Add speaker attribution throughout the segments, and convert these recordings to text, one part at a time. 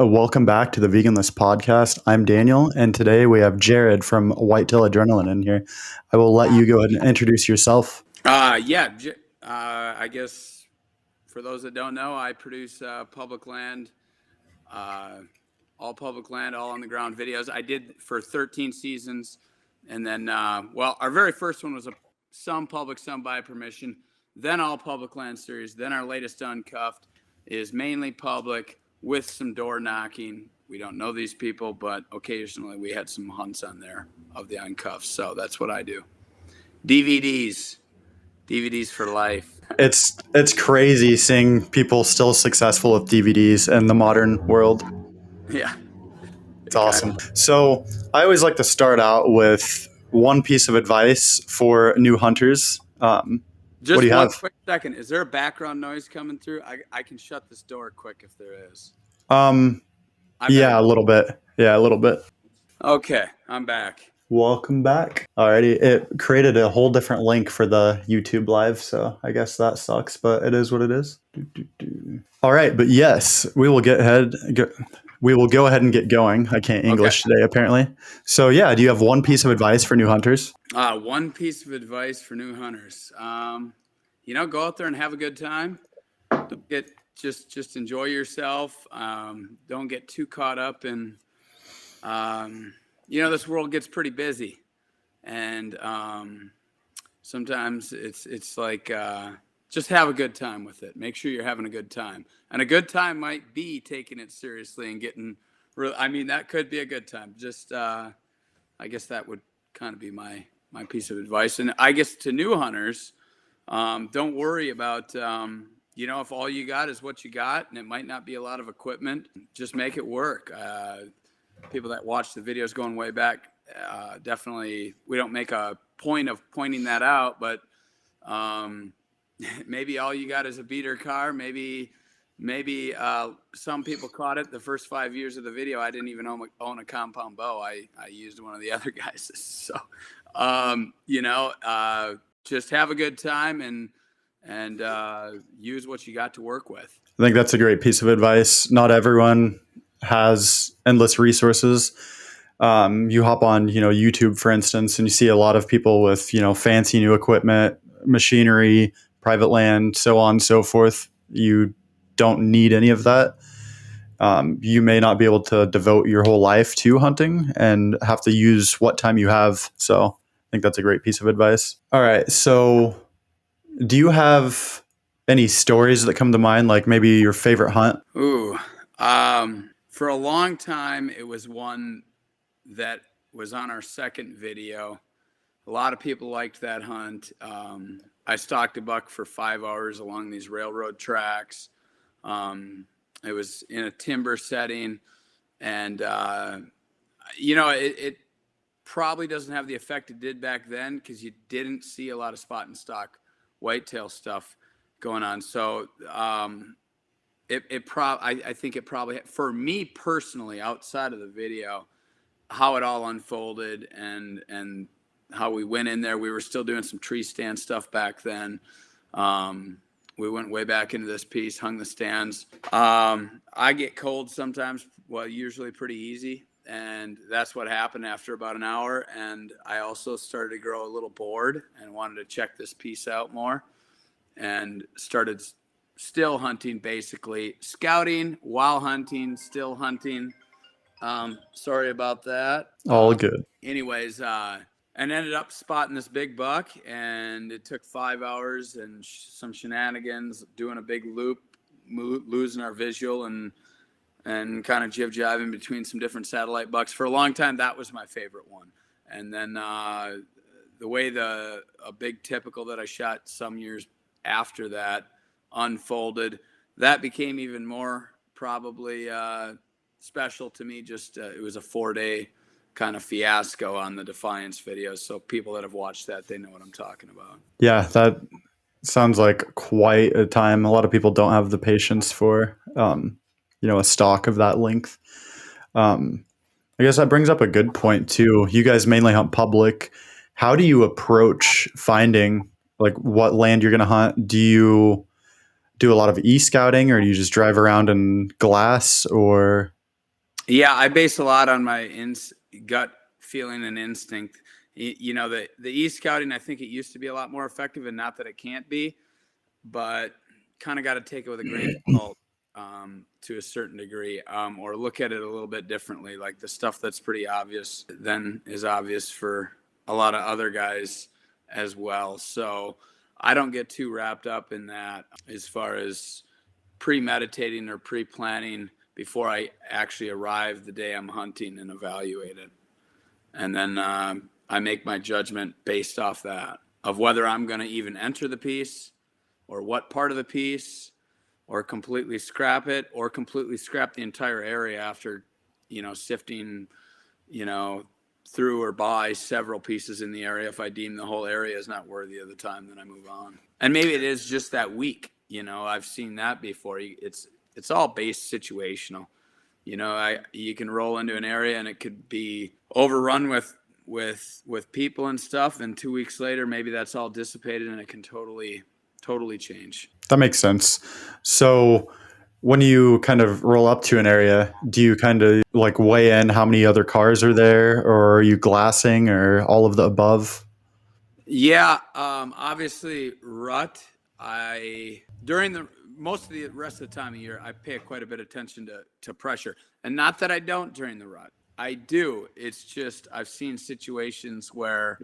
Speaker 1: Welcome back to the Veganless podcast. I'm Daniel, and today we have Jared from Whitetail Adrenaline in here. I will let you go ahead and introduce yourself.
Speaker 2: I guess for those that don't know, I produce public land, all public land, all on the ground videos. I did for 13 seasons, and then our very first one was some public, some by permission, then all public land series. Then our latest Uncuffed is mainly public with some door knocking. We don't know these people, but occasionally we had some hunts on there of the Uncuffed. So that's what I do. DVDs for life.
Speaker 1: It's crazy seeing people still successful with DVDs in the modern world.
Speaker 2: Yeah.
Speaker 1: It's awesome. So I always like to start out with one piece of advice for new hunters. What do you have?
Speaker 2: Quick second. Is there a background noise coming through? I can shut this door quick if there is.
Speaker 1: Yeah, a little bit.
Speaker 2: Okay, I'm back.
Speaker 1: Welcome back. Alrighty, it created a whole different link for the YouTube live, so I guess that sucks, but it is what it is. All right, but yes, we will go ahead and get going. I can't English today, apparently. So yeah, do you have one piece of advice for new hunters?
Speaker 2: One piece of advice for new hunters. Go out there and have a good time. Don't get just enjoy yourself. Don't get too caught up in. This world gets pretty busy, and sometimes it's like just have a good time with it. Make sure you're having a good time, and a good time might be taking it seriously and getting. That could be a good time. Just I guess that would kind of be my piece of advice, and I guess to new hunters, don't worry about. If all you got is what you got, and it might not be a lot of equipment, just make it work. People that watch the videos going way back, definitely, we don't make a point of pointing that out, but maybe all you got is a beater car. Maybe some people caught it the first 5 years of the video. I didn't even own a compound bow. I used one of the other guys. So, just have a good time and use what you got to work with.
Speaker 1: I think that's a great piece of advice. Not everyone has endless resources. You hop on, YouTube, for instance, and you see a lot of people with, fancy new equipment, machinery, private land, so on and so forth. You don't need any of that. You may not be able to devote your whole life to hunting and have to use what time you have. So I think that's a great piece of advice. All right. So do you have any stories that come to mind, like maybe your favorite hunt?
Speaker 2: For a long time, it was one that was on our second video. A lot of people liked that hunt. I stalked a buck for 5 hours along these railroad tracks. It was in a timber setting, and it probably doesn't have the effect it did back then because you didn't see a lot of spot and stock whitetail stuff going on. So I think it probably, for me personally, outside of the video, how it all unfolded and how we went in there. We were still doing some tree stand stuff back then. We went way back into this piece, hung the stands. I get cold sometimes, usually pretty easy. And that's what happened after about an hour. And I also started to grow a little bored and wanted to check this piece out more, and started still hunting, basically scouting while hunting, still hunting. Sorry about that.
Speaker 1: All good.
Speaker 2: Anyways, and ended up spotting this big buck, and it took 5 hours and some shenanigans, doing a big loop, losing our visual and kind of jive-jiving between some different satellite bucks. For a long time, that was my favorite one. And then the way a big typical that I shot some years after that unfolded, that became even more probably special to me. Just it was a 4-day kind of fiasco on the Defiance videos. So people that have watched that, they know what I'm talking about.
Speaker 1: Yeah, that sounds like quite a time. A lot of people don't have the patience for a stalk of that length. I guess that brings up a good point too. You guys mainly hunt public. How do you approach finding like what land you're going to hunt? Do you do a lot of e-scouting, or do you just drive around and glass, or
Speaker 2: Yeah, I base a lot on my gut feeling and instinct. You know, the e-scouting, I think it used to be a lot more effective, and not that it can't be, but kind of got to take it with a grain of salt, to a certain degree, or look at it a little bit differently. Like the stuff that's pretty obvious then is obvious for a lot of other guys as well. So I don't get too wrapped up in that as far as premeditating or pre-planning before I actually arrive the day I'm hunting and evaluate it. And then I make my judgment based off that, of whether I'm going to even enter the piece, or what part of the piece, or completely scrap it, or completely scrap the entire area after, sifting, you know, through or by several pieces in the area. If I deem the whole area is not worthy of the time, then I move on. And maybe it is just that week. I've seen that before. It's all based situational. You can roll into an area and it could be overrun with people and stuff, and 2 weeks later maybe that's all dissipated and it can totally change.
Speaker 1: That makes sense. So when you kind of roll up to an area, do you kind of like weigh in how many other cars are there, or are you glassing, or all of the above?
Speaker 2: Yeah, obviously rut. I during the most of the rest of the time of year, I pay quite a bit of attention to pressure, and not that I don't during the rut. I do. It's just I've seen situations where,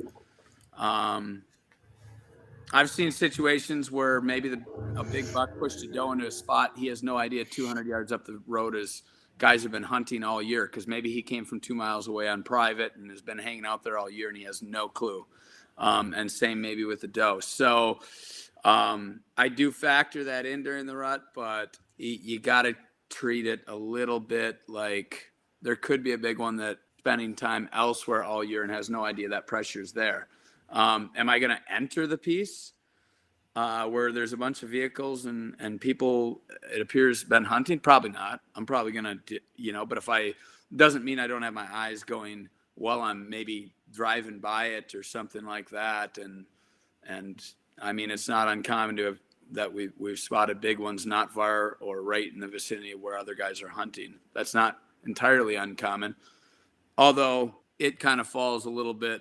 Speaker 2: maybe a big buck pushed a doe into a spot. He has no idea 200 yards up the road is guys have been hunting all year, because maybe he came from 2 miles away on private and has been hanging out there all year and he has no clue. And same maybe with the doe. So I do factor that in during the rut, but you got to treat it a little bit like there could be a big one that spending time elsewhere all year and has no idea that pressure's there. Am I going to enter the piece where there's a bunch of vehicles and people, it appears, been hunting? Probably not. I'm probably going to, but doesn't mean I don't have my eyes going while I'm maybe driving by it or something like that. And I mean, it's not uncommon that we've spotted big ones not far or right in the vicinity of where other guys are hunting. That's not entirely uncommon, although it kind of falls a little bit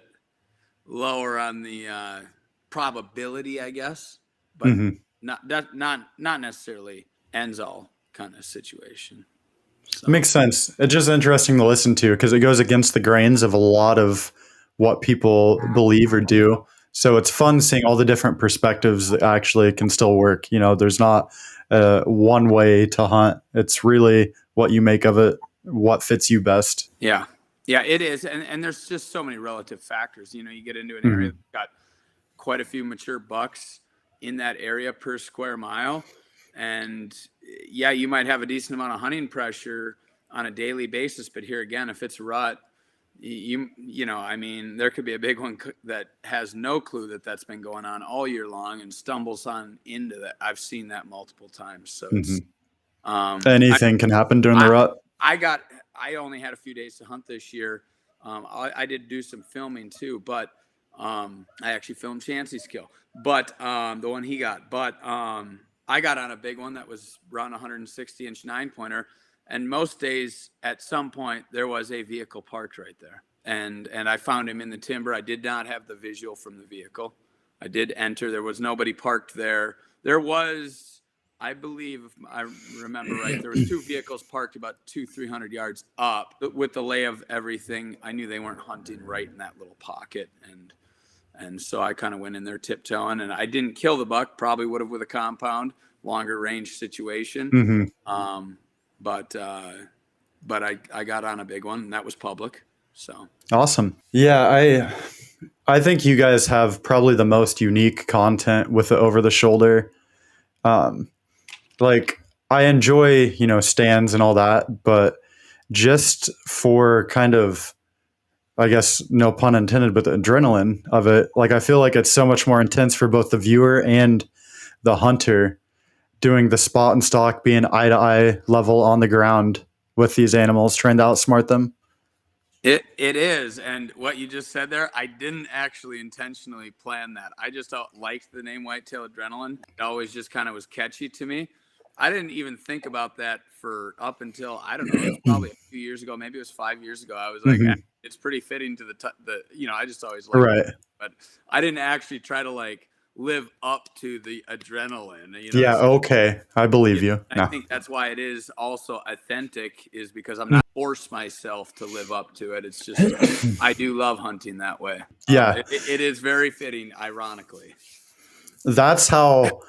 Speaker 2: lower on the probability, I guess, but
Speaker 1: Mm-hmm.
Speaker 2: not necessarily ends all kind of situation. So.
Speaker 1: Makes sense. It's just interesting to listen to because it goes against the grains of a lot of what people believe or do. So it's fun seeing all the different perspectives that actually can still work. There's not one way to hunt. It's really what you make of it, what fits you best.
Speaker 2: Yeah. Yeah, it is. And there's just so many relative factors. You get into an area
Speaker 1: Mm-hmm.
Speaker 2: that's got quite a few mature bucks in that area per square mile. And yeah, you might have a decent amount of hunting pressure on a daily basis. But here again, if it's rut, I mean, there could be a big one that has no clue that that's been going on all year long and stumbles on into that. I've seen that multiple times. So it's,
Speaker 1: Anything can happen during the rut.
Speaker 2: I only had a few days to hunt this year. I did do some filming too, but I actually filmed Chancey's kill, but the one he got. But I got on a big one that was around 160-inch 9-pointer, and most days at some point there was a vehicle parked right there, and I found him in the timber. I did not have the visual from the vehicle. I did enter. There was nobody parked there. There was, I believe, if I remember right, there was 2 vehicles parked about 300 yards up. But with the lay of everything, I knew they weren't hunting right in that little pocket, and so I kind of went in there tiptoeing, and I didn't kill the buck. Probably would have with a compound, longer range situation.
Speaker 1: Mm-hmm.
Speaker 2: But I got on a big one, and that was public. So
Speaker 1: Awesome. Yeah, I think you guys have probably the most unique content with the over the shoulder. Um, like I enjoy, stands and all that, but just for kind of, I guess, no pun intended, but the adrenaline of it, like I feel like it's so much more intense for both the viewer and the hunter doing the spot and stalk, being eye to eye level on the ground with these animals, trying to outsmart them.
Speaker 2: it is, and what you just said there, I didn't actually intentionally plan that. I just liked the name Whitetail Adrenaline. It always just kind of was catchy to me. I didn't even think about that for up until, I don't know, it's probably a few years ago. Maybe it was 5 years ago. I was like,
Speaker 1: Hmm.
Speaker 2: it's pretty fitting to I just always liked it,
Speaker 1: Right.
Speaker 2: but I didn't actually try to like live up to the adrenaline,
Speaker 1: Yeah.
Speaker 2: So
Speaker 1: Okay. I believe you.
Speaker 2: I
Speaker 1: No.
Speaker 2: think that's why it is also authentic, is because I'm not force myself to live up to it. It's just, I do love hunting that way.
Speaker 1: Yeah.
Speaker 2: It is very fitting, ironically.
Speaker 1: That's how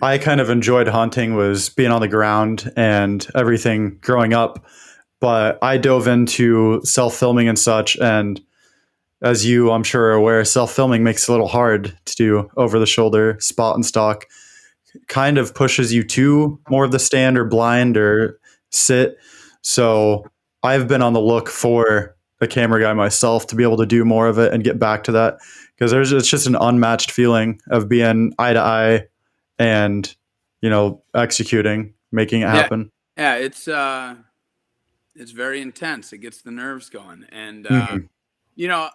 Speaker 1: I kind of enjoyed hunting, was being on the ground and everything growing up. But I dove into self filming and such. And as you, I'm sure, are aware, self filming makes it a little hard to do over the shoulder spot and stalk. Kind of pushes you to more of the stand or blind or sit. So I've been on the look for the camera guy myself to be able to do more of it and get back to that, because it's just an unmatched feeling of being eye to eye and executing, making it
Speaker 2: Yeah,
Speaker 1: happen.
Speaker 2: yeah, it's very intense. It gets the nerves going, and
Speaker 1: Hmm.
Speaker 2: you know,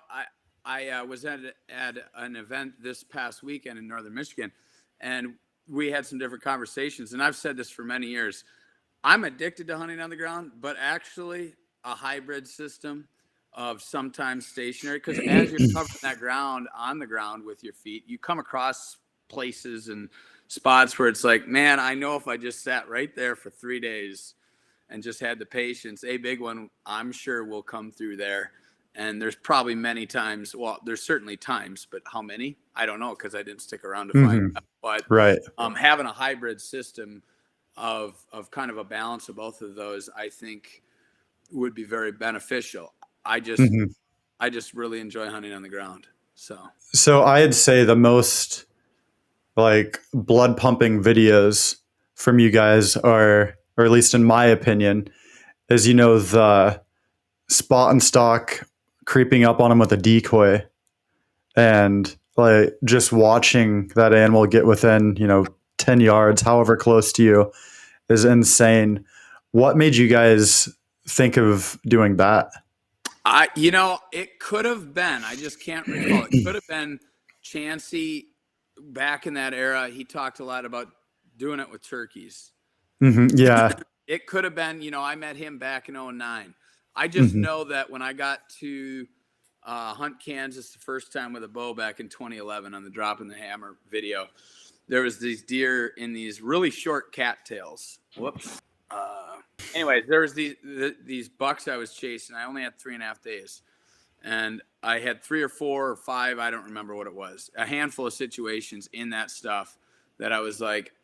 Speaker 2: I was at an event this past weekend in Northern Michigan, and we had some different conversations. And I've said this for many years. I'm addicted to hunting on the ground, but actually a hybrid system of sometimes stationary, because as you're covering that ground on the ground with your feet, you come across places and spots where it's like, man, I know if I just sat right there for 3 days and just had the patience, a big one, I'm sure will come through there. And there's probably many times, well, there's certainly times, but how many? I don't know, because I didn't stick around to find
Speaker 1: Hmm.
Speaker 2: out. But
Speaker 1: Right.
Speaker 2: having a hybrid system of kind of a balance of both of those, I think would be very beneficial. I just
Speaker 1: Hmm.
Speaker 2: I just really enjoy hunting on the ground. So
Speaker 1: So I'd say the most like blood pumping videos from you guys are, or at least in my opinion, is the spot and stalk creeping up on him with a decoy, and like just watching that animal get within 10 yards, however close to you, is insane. What made you guys think of doing that?
Speaker 2: it could have been. I just can't recall. It could have been Chansey back in that era. He talked a lot about doing it with turkeys.
Speaker 1: Hmm. Yeah.
Speaker 2: It could have been, I met him back in '09. I just
Speaker 1: Hmm.
Speaker 2: know that when I got to hunt Kansas the first time with a bow back in 2011 on the Drop in the Hammer video, there was these deer in these really short cattails. Whoops. Anyways, there was these bucks I was chasing. I only had 3.5 days, and I had 3 or 4 or 5. I don't remember what it was. A handful of situations in that stuff that I was like,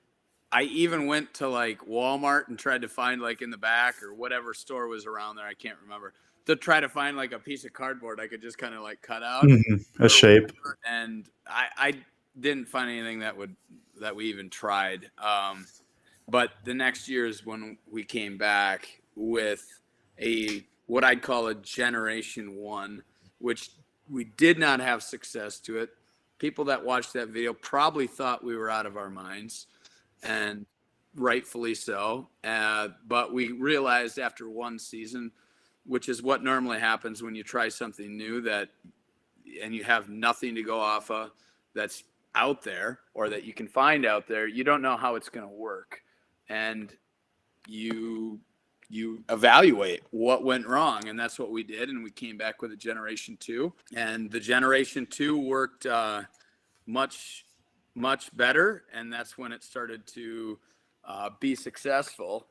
Speaker 2: I even went to like Walmart and tried to find like in the back or whatever store was around there. I can't remember, to try to find like a piece of cardboard I could just kind of like cut out
Speaker 1: Hmm. A
Speaker 2: or
Speaker 1: shape.
Speaker 2: whatever. And I didn't find anything that we even tried. But the next year is when we came back with a what I'd call a generation one, which we did not have success to it. People that watched that video probably thought we were out of our minds, and rightfully so. But we realized after one season, which is what normally happens when you try something new, that and you have nothing to go off of that's out there or that you can find out there, you don't know how it's going to work, and you evaluate what went wrong, and that's what we did. And we came back with a generation two, and the generation two worked much better, and that's when it started to be successful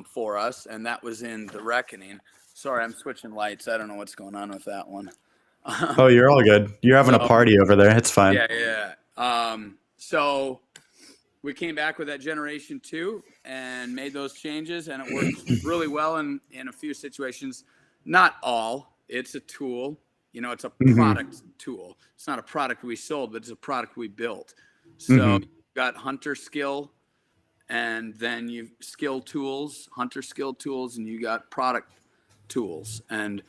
Speaker 2: for us, and that was in the Reckoning. Sorry, I'm switching lights. I don't know what's going on with that one.
Speaker 1: Oh, you're all good. You're having a
Speaker 2: So
Speaker 1: party over there. It's fine.
Speaker 2: yeah. So we came back with that generation two and made those changes, and it worked really well in a few situations. Not all. It's a tool. It's a
Speaker 1: Hmm.
Speaker 2: product tool. It's not a product we sold, but it's a product we built. So
Speaker 1: Hmm.
Speaker 2: you've got hunter skill, and then you've hunter skill tools, and you got product tools. And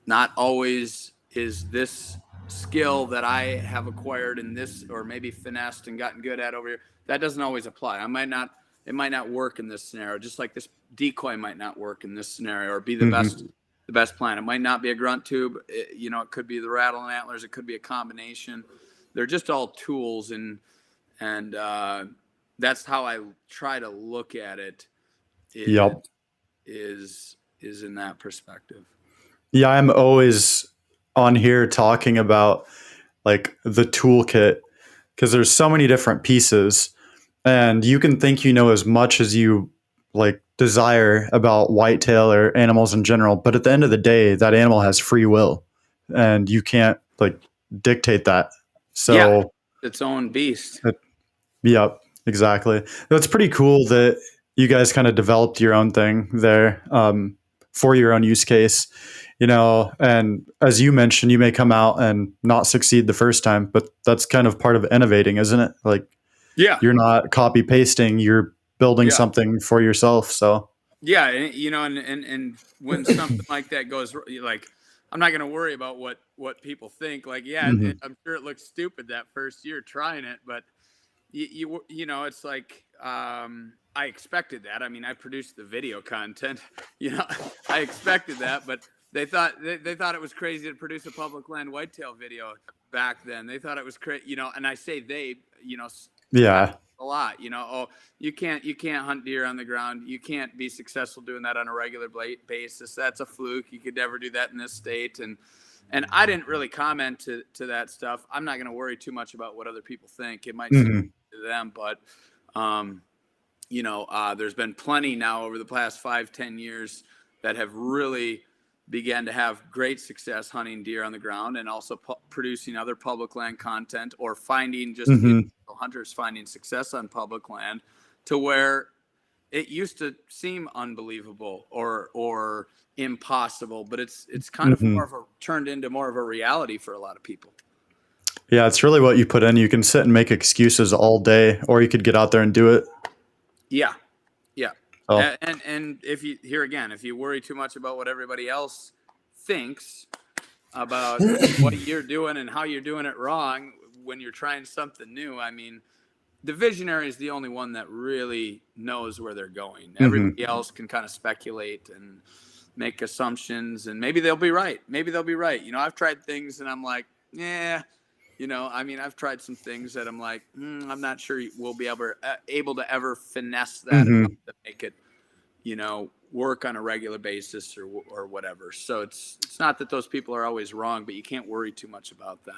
Speaker 2: not always is this skill that I have acquired in this, or maybe finessed and gotten good at over here, that doesn't always apply. It might not work in this scenario, just like this decoy might not work in this scenario or be
Speaker 1: Hmm.
Speaker 2: the best plan. It might not be a grunt tube. It could be the rattling antlers. It could be a combination. They're just all tools, and that's how I try to look at it. Is
Speaker 1: Yep.
Speaker 2: is in that perspective.
Speaker 1: Yeah, I'm always on here talking about like the toolkit because there's so many different pieces, and you can think you know as much as you like desire about whitetail or animals in general, but at the end of the day that animal has free will and you can't like dictate that.
Speaker 2: Yeah,
Speaker 1: So
Speaker 2: its own beast.
Speaker 1: yep, exactly. That's pretty cool that you guys kind of developed your own thing there, for your own use case, you know. And as you mentioned, you may come out and not succeed the first time, but that's kind of part of innovating, isn't it? Like
Speaker 2: Yeah,
Speaker 1: you're not copy pasting, you're building
Speaker 2: yeah,
Speaker 1: something for yourself. So,
Speaker 2: yeah. And, and when something like that goes, like, I'm not going to worry about what people think. Like, yeah,
Speaker 1: mhm.
Speaker 2: I'm sure it looks stupid that first year trying it, but you know, it's like, I expected that. I mean, I produced the video content. You know, I expected that, but they thought it was crazy to produce a public land whitetail video back then. They thought it was crazy, you know. And I say they, you know,
Speaker 1: Yeah.
Speaker 2: a lot. You know, oh, you can't hunt deer on the ground. You can't be successful doing that on a regular basis. That's a fluke. You could never do that in this state. And I didn't really comment to that stuff. I'm not going to worry too much about what other people think. It might seem
Speaker 1: Hmm.
Speaker 2: to them, but you know, there's been plenty now over the past 5-10 years that have really began to have great success hunting deer on the ground and also producing other public land content or finding just
Speaker 1: Hmm.
Speaker 2: hunters finding success on public land to where it used to seem unbelievable or impossible, but it's kind of more
Speaker 1: Hmm.
Speaker 2: of a turned into more of a reality for a lot of people.
Speaker 1: Yeah, it's really what you put in. You can sit and make excuses all day, or you could get out there and do it.
Speaker 2: Yeah, yeah.
Speaker 1: So,
Speaker 2: And if you here again, if you worry too much about what everybody else thinks about what you're doing and how you're doing it wrong when you're trying something new, I mean, the visionary is the only one that really knows where they're going.
Speaker 1: hmm.
Speaker 2: Everybody else can kind of speculate and make assumptions, and maybe they'll be right. Maybe they'll be right. You know, I've tried things and I'm like, yeah. You know, I mean, I've tried some things that I'm like, I'm not sure we'll be able to ever finesse that enough
Speaker 1: Hmm.
Speaker 2: to make it, you know, work on a regular basis or whatever. So it's not that those people are always wrong, but you can't worry too much about that.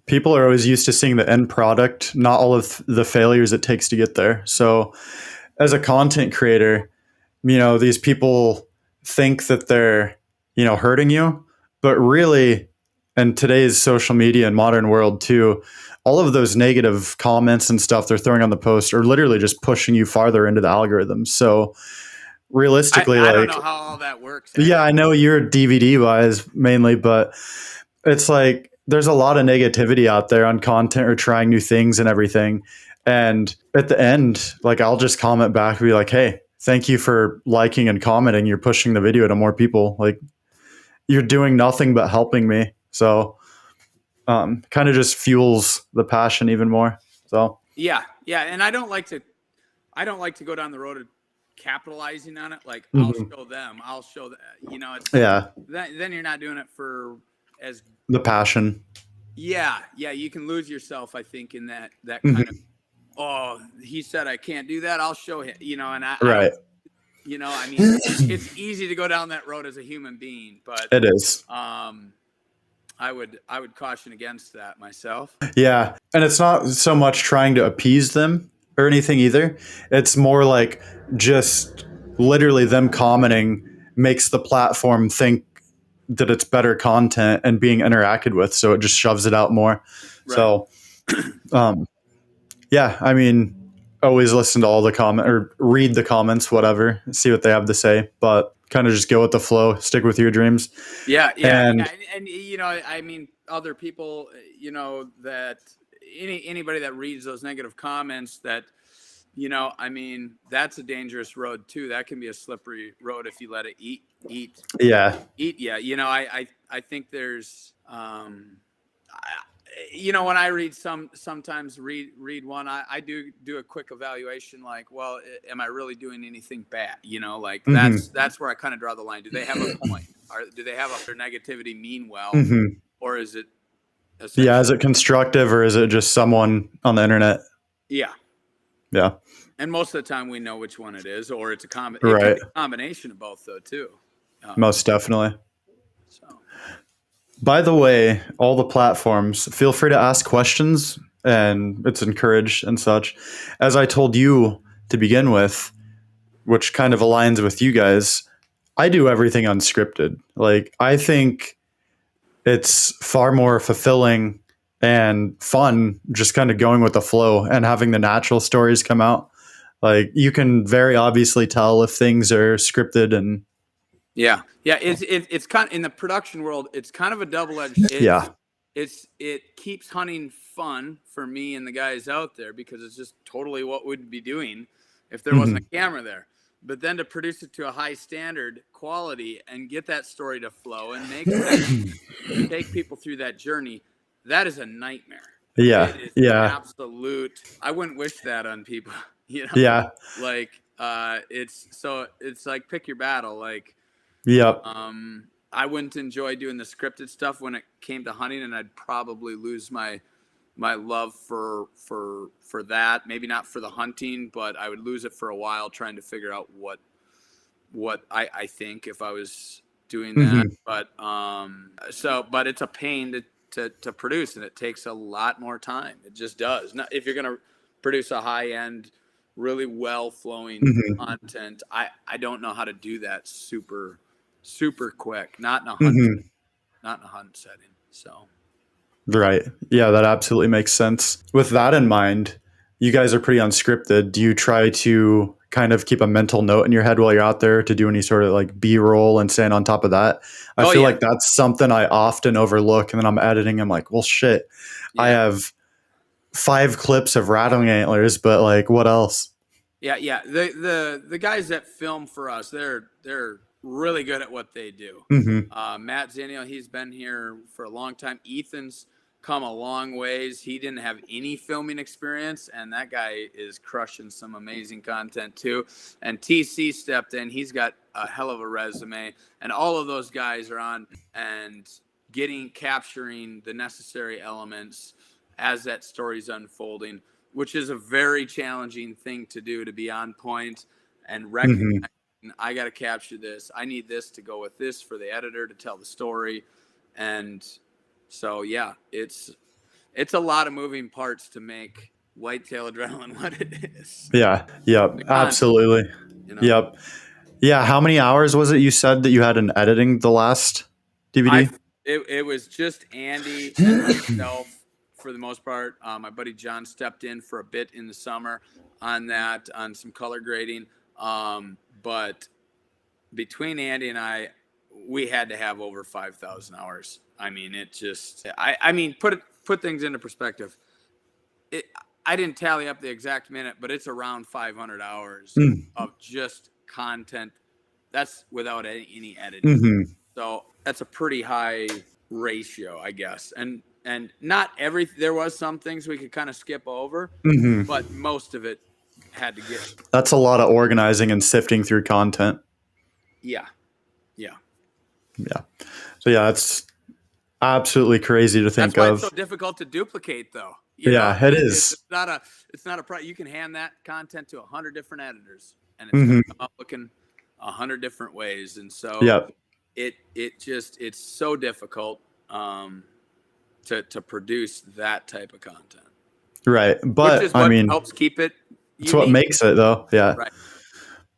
Speaker 1: People are always used to seeing the end product, not all of the failures it takes to get there. So, as a content creator, you know, these people think that they're, you know, hurting you, but really, in today's social media and modern world too, all of those negative comments and stuff they're throwing on the post are literally just pushing you farther into the algorithm. So, realistically,
Speaker 2: I don't
Speaker 1: like,
Speaker 2: know how all that works
Speaker 1: yeah, I
Speaker 2: actually.
Speaker 1: know you're DVD wise mainly, but it's like there's a lot of negativity out there on content or trying new things and everything. And at the end, like I'll just comment back and be like, hey, thank you for liking and commenting. You're pushing the video to more people. Like you're doing nothing but helping me. So kind of just fuels the passion even more. So
Speaker 2: Yeah, yeah, and I don't like to go down the road of capitalizing on it. Like I'll
Speaker 1: mhm.
Speaker 2: show them, I'll show that. You know, it's
Speaker 1: Yeah,
Speaker 2: then you're not doing it for as
Speaker 1: the passion.
Speaker 2: yeah, yeah. You can lose yourself, I think, in that kind of
Speaker 1: Mhm.
Speaker 2: oh, he said I can't do that. I'll show him. You know, and I don't.
Speaker 1: Right.
Speaker 2: You know, I mean, it's easy to go down that road as a human being, but
Speaker 1: It is.
Speaker 2: um, I would caution against that myself.
Speaker 1: Yeah. And it's not so much trying to appease them or anything either. It's more like just literally them commenting makes the platform think that it's better content and being interacted with. So it just shoves it out more.
Speaker 2: Right.
Speaker 1: So, um, yeah, I mean, always listen to all the comment or read the comments, whatever, see what they have to say, but kind of just go with the flow, stick with your dreams.
Speaker 2: Yeah, yeah,
Speaker 1: And
Speaker 2: yeah, and you know, I mean, other people, you know, that anybody that reads those negative comments, that you know, I mean, that's a dangerous road too. That can be a slippery road if you let it
Speaker 1: yeah.
Speaker 2: eat. Yeah, you know, I think there's, you know, when I read sometimes read one, I do a quick evaluation, like, well, am I really doing anything bad? You know, like
Speaker 1: Hmm.
Speaker 2: that's where I kind of draw the line. Do they have a point? Or do they have their negativity mean well,
Speaker 1: Hmm.
Speaker 2: or is it
Speaker 1: Yeah.
Speaker 2: essentially?
Speaker 1: Is it constructive or is it just someone on the internet?
Speaker 2: Yeah,
Speaker 1: Yeah.
Speaker 2: And most of the time we know which one it is, or it's it can
Speaker 1: Right.
Speaker 2: be a combination of both though too.
Speaker 1: Most definitely.
Speaker 2: So
Speaker 1: By the way, all the platforms, feel free to ask questions and it's encouraged and such. As I told you to begin with, which kind of aligns with you guys, I do everything unscripted. Like, I think it's far more fulfilling and fun just kind of going with the flow and having the natural stories come out. Like, you can very obviously tell if things are scripted and
Speaker 2: yeah, yeah.
Speaker 1: so,
Speaker 2: It's kind of, in the production world. It's kind of a double edged.
Speaker 1: yeah.
Speaker 2: It keeps hunting fun for me and the guys out there because it's just totally what we'd be doing if there wasn't
Speaker 1: Hmm.
Speaker 2: a camera there. But then to produce it to a high standard quality and get that story to flow and make sense and take people through that journey, that is a nightmare.
Speaker 1: Yeah.
Speaker 2: It is an
Speaker 1: Yeah.
Speaker 2: absolute. I wouldn't wish that on people. You know,
Speaker 1: Yeah.
Speaker 2: like it's like pick your battle. Like
Speaker 1: Yep.
Speaker 2: I wouldn't enjoy doing the scripted stuff when it came to hunting, and I'd probably lose my love for that. Maybe not for the hunting, but I would lose it for a while trying to figure out what I think if I was doing that.
Speaker 1: Hmm.
Speaker 2: But it's a pain to produce, and it takes a lot more time. It just does. Not if you're gonna produce a high end, really well flowing
Speaker 1: Hmm.
Speaker 2: content. I don't know how to do that super quick.
Speaker 1: Hmm.
Speaker 2: Not in a hunt setting. So
Speaker 1: Right. Yeah, that absolutely makes sense. With that in mind, you guys are pretty unscripted. Do you try to kind of keep a mental note in your head while you're out there to do any sort of like B roll and stand on top of that? I
Speaker 2: oh
Speaker 1: feel
Speaker 2: yeah,
Speaker 1: like that's something I often overlook. And then I'm editing. I'm like, well, shit, I
Speaker 2: yeah.
Speaker 1: have 5 clips of rattling antlers, but like, what else?
Speaker 2: Yeah. The guys that film for us, they're really good at what they do.
Speaker 1: Hmm.
Speaker 2: Matt Zinio, he's been here for a long time. Ethan's come a long ways. He didn't have any filming experience, and that guy is crushing some amazing content too. And TC stepped in. He's got a hell of a resume, and all of those guys are on and capturing the necessary elements as that story's unfolding, which is a very challenging thing to do, to be on point and recognize
Speaker 1: Hmm.
Speaker 2: I got to capture this. I need this to go with this for the editor to tell the story. And so, yeah, it's a lot of moving parts to make Whitetail Adrenaline what it is.
Speaker 1: Yeah. Yep.
Speaker 2: The content,
Speaker 1: Absolutely.
Speaker 2: you know.
Speaker 1: Yep. Yeah. How many hours was it you said that you had in editing the last
Speaker 2: I
Speaker 1: DVD?
Speaker 2: it was just Andy and myself for the most part. My buddy John stepped in for a bit in the summer on that, on some color grading. But between Andy and I, we had to have over 5,000 hours. I mean, it just, I mean, put things into perspective. It, I didn't tally up the exact minute, but it's around 500 hours of just content. That's without any editing.
Speaker 1: Mm-hmm.
Speaker 2: So that's a pretty high ratio, I guess. And not every, there was some things we could kind of skip over,
Speaker 1: Mm-hmm.
Speaker 2: but most of it had to get.
Speaker 1: That's a lot of organizing and sifting through content.
Speaker 2: Yeah, yeah.
Speaker 1: Yeah. So yeah, it's absolutely crazy to
Speaker 2: That's
Speaker 1: think
Speaker 2: why it's so
Speaker 1: of.
Speaker 2: difficult to duplicate, though. You know,
Speaker 1: Yeah, it is.
Speaker 2: it's not a pro. You can hand that content to 100 different editors, and it's going to
Speaker 1: Mm-hmm.
Speaker 2: come up looking 100 different ways. And so
Speaker 1: Yeah.
Speaker 2: it's so difficult to produce that type of content,
Speaker 1: Right.
Speaker 2: which
Speaker 1: But
Speaker 2: is
Speaker 1: I
Speaker 2: what
Speaker 1: mean,
Speaker 2: helps keep it
Speaker 1: it's what
Speaker 2: unique.
Speaker 1: makes it though. Yeah.
Speaker 2: Right.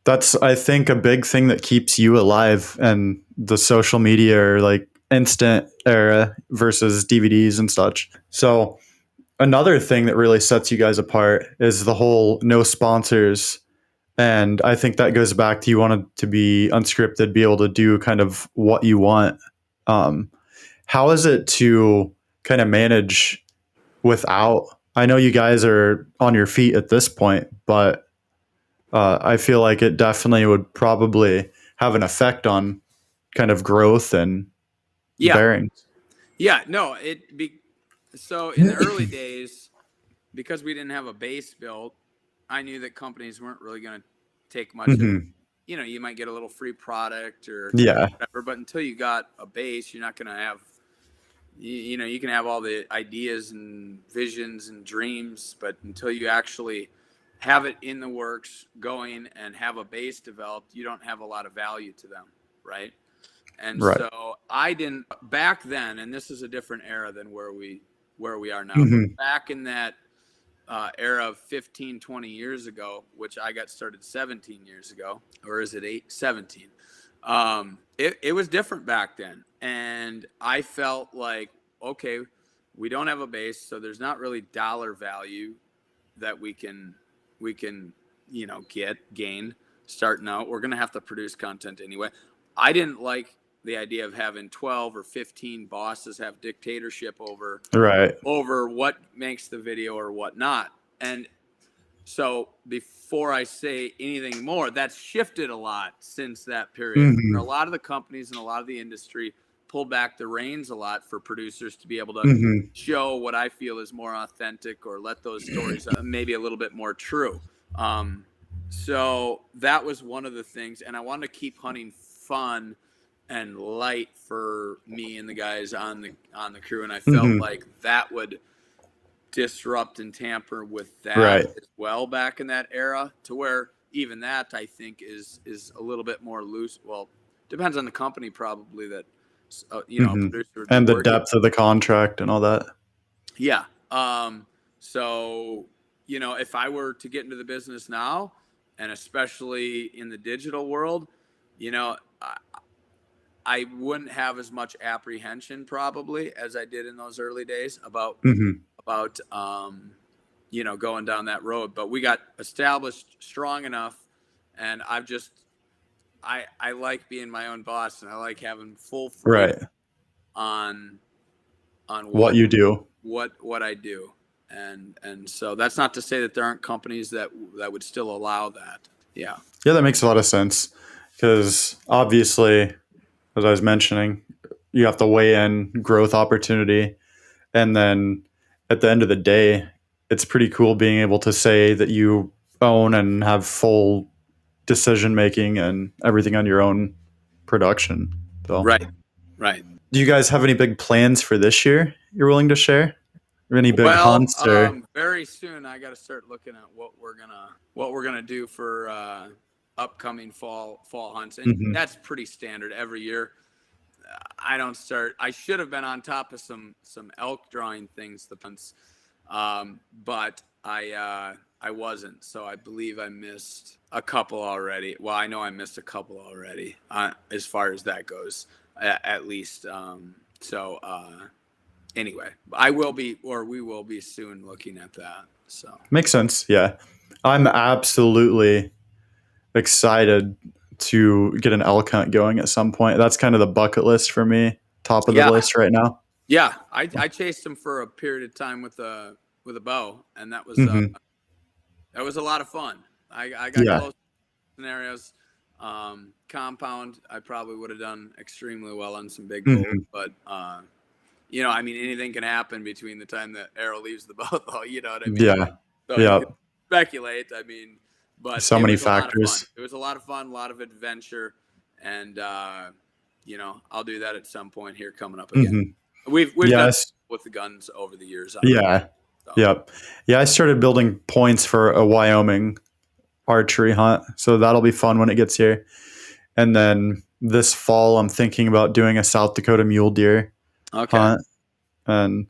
Speaker 1: That's I think a big thing that keeps you alive and the social media or like instant era versus DVDs and such. So another thing that really sets you guys apart is the whole no sponsors. And I think that goes back to you wanted to be unscripted, be able to do kind of what you want. Um, how is it to kind of manage without? I know you guys are on your feet at this point, but I feel like it definitely would probably have an effect on kind of growth and
Speaker 2: Yeah.
Speaker 1: bearings.
Speaker 2: Yeah. No. So in the early days, because we didn't have a base built, I knew that companies weren't really going to take much of,
Speaker 1: Hmm.
Speaker 2: you might get a little free product or
Speaker 1: Yeah.
Speaker 2: whatever, but until you got a base, you're not going to have, you can have all the ideas and visions and dreams, but until you actually have it in the works going and have a base developed, you don't have a lot of value to them, right? And
Speaker 1: Right.
Speaker 2: so I didn't back then, and this is a different era than where we are now. But
Speaker 1: Mm-hmm.
Speaker 2: back in that era of 15, 20 years ago, which I got started 17 years ago, or is it 17? It was different back then. And I felt like, okay, we don't have a base, so there's not really dollar value that we can, gain starting out. We're going to have to produce content anyway. I didn't like the idea of having 12 or 15 bosses have dictatorship over
Speaker 1: Right.
Speaker 2: what makes the video or what not. And so before I say anything more, that's shifted a lot since that period.
Speaker 1: Mm-hmm.
Speaker 2: A lot of the companies and a lot of the industry pull back the reins a lot for producers to be able to
Speaker 1: Mm-hmm.
Speaker 2: show what I feel is more authentic, or let those stories maybe a little bit more true. So that was one of the things, and I wanted to keep hunting fun and light for me and the guys on the crew, and I felt
Speaker 1: Mm-hmm.
Speaker 2: like that would disrupt and tamper with that
Speaker 1: Right.
Speaker 2: as well back in that era, to where even that I think is a little bit more loose. Well, depends on the company probably that a
Speaker 1: Mm-hmm.
Speaker 2: producer would be
Speaker 1: And the
Speaker 2: working.
Speaker 1: depth of the contract and all that.
Speaker 2: Yeah. So, if I were to get into the business now, and especially in the digital world, I wouldn't have as much apprehension probably as I did in those early days about
Speaker 1: Mm-hmm.
Speaker 2: about going down that road. But we got established strong enough, and I like being my own boss, and I like having full freedom
Speaker 1: Right.
Speaker 2: on
Speaker 1: What you do.
Speaker 2: what I do. And so that's not to say that there aren't companies that would still allow that. Yeah.
Speaker 1: Yeah, that makes a lot of sense because obviously, as I was mentioning, you have to weigh in growth opportunity. And then at the end of the day, it's pretty cool being able to say that you own and have full decision making and everything on your own production. So,
Speaker 2: Right. Right.
Speaker 1: do you guys have any big plans for this year you're willing to share? Or any big
Speaker 2: Well,
Speaker 1: hunts or?
Speaker 2: very soon I got to start looking at what we're gonna do for upcoming fall hunts, and
Speaker 1: Mhm.
Speaker 2: that's pretty standard every year. I don't start. I should have been on top of some elk drawing things the punts, but I wasn't. So I believe I missed a couple already. Well, I know I missed a couple already as far as that goes, at least. Anyway, I will be, or we will be soon looking at that. So
Speaker 1: Makes sense. Yeah. I'm absolutely excited to get an elk hunt going at some point. That's kind of the bucket list for me, top of the
Speaker 2: yeah,
Speaker 1: list right now.
Speaker 2: yeah. I chased them for a period of time with a bow, and
Speaker 1: Hmm.
Speaker 2: that was a lot of fun. I got
Speaker 1: Yeah.
Speaker 2: close scenarios. Compound, I probably would have done extremely well on some big bulls,
Speaker 1: Hmm.
Speaker 2: but I mean, anything can happen between the time the arrow leaves the bow, though. You know what I mean?
Speaker 1: Yeah.
Speaker 2: So you
Speaker 1: Yeah.
Speaker 2: can speculate. I mean, but
Speaker 1: So
Speaker 2: it
Speaker 1: many
Speaker 2: was a lot of fun.
Speaker 1: factors.
Speaker 2: It was a lot of fun, a lot of adventure, and I'll do that at some point here coming up again.
Speaker 1: Hmm.
Speaker 2: We've done
Speaker 1: Yes.
Speaker 2: with the guns over the years already.
Speaker 1: Yeah.
Speaker 2: So.
Speaker 1: Yep. Yeah. I started building points for a Wyoming archery hunt. So that'll be fun when it gets here. And then this fall, I'm thinking about doing a South Dakota mule deer
Speaker 2: Okay.
Speaker 1: hunt and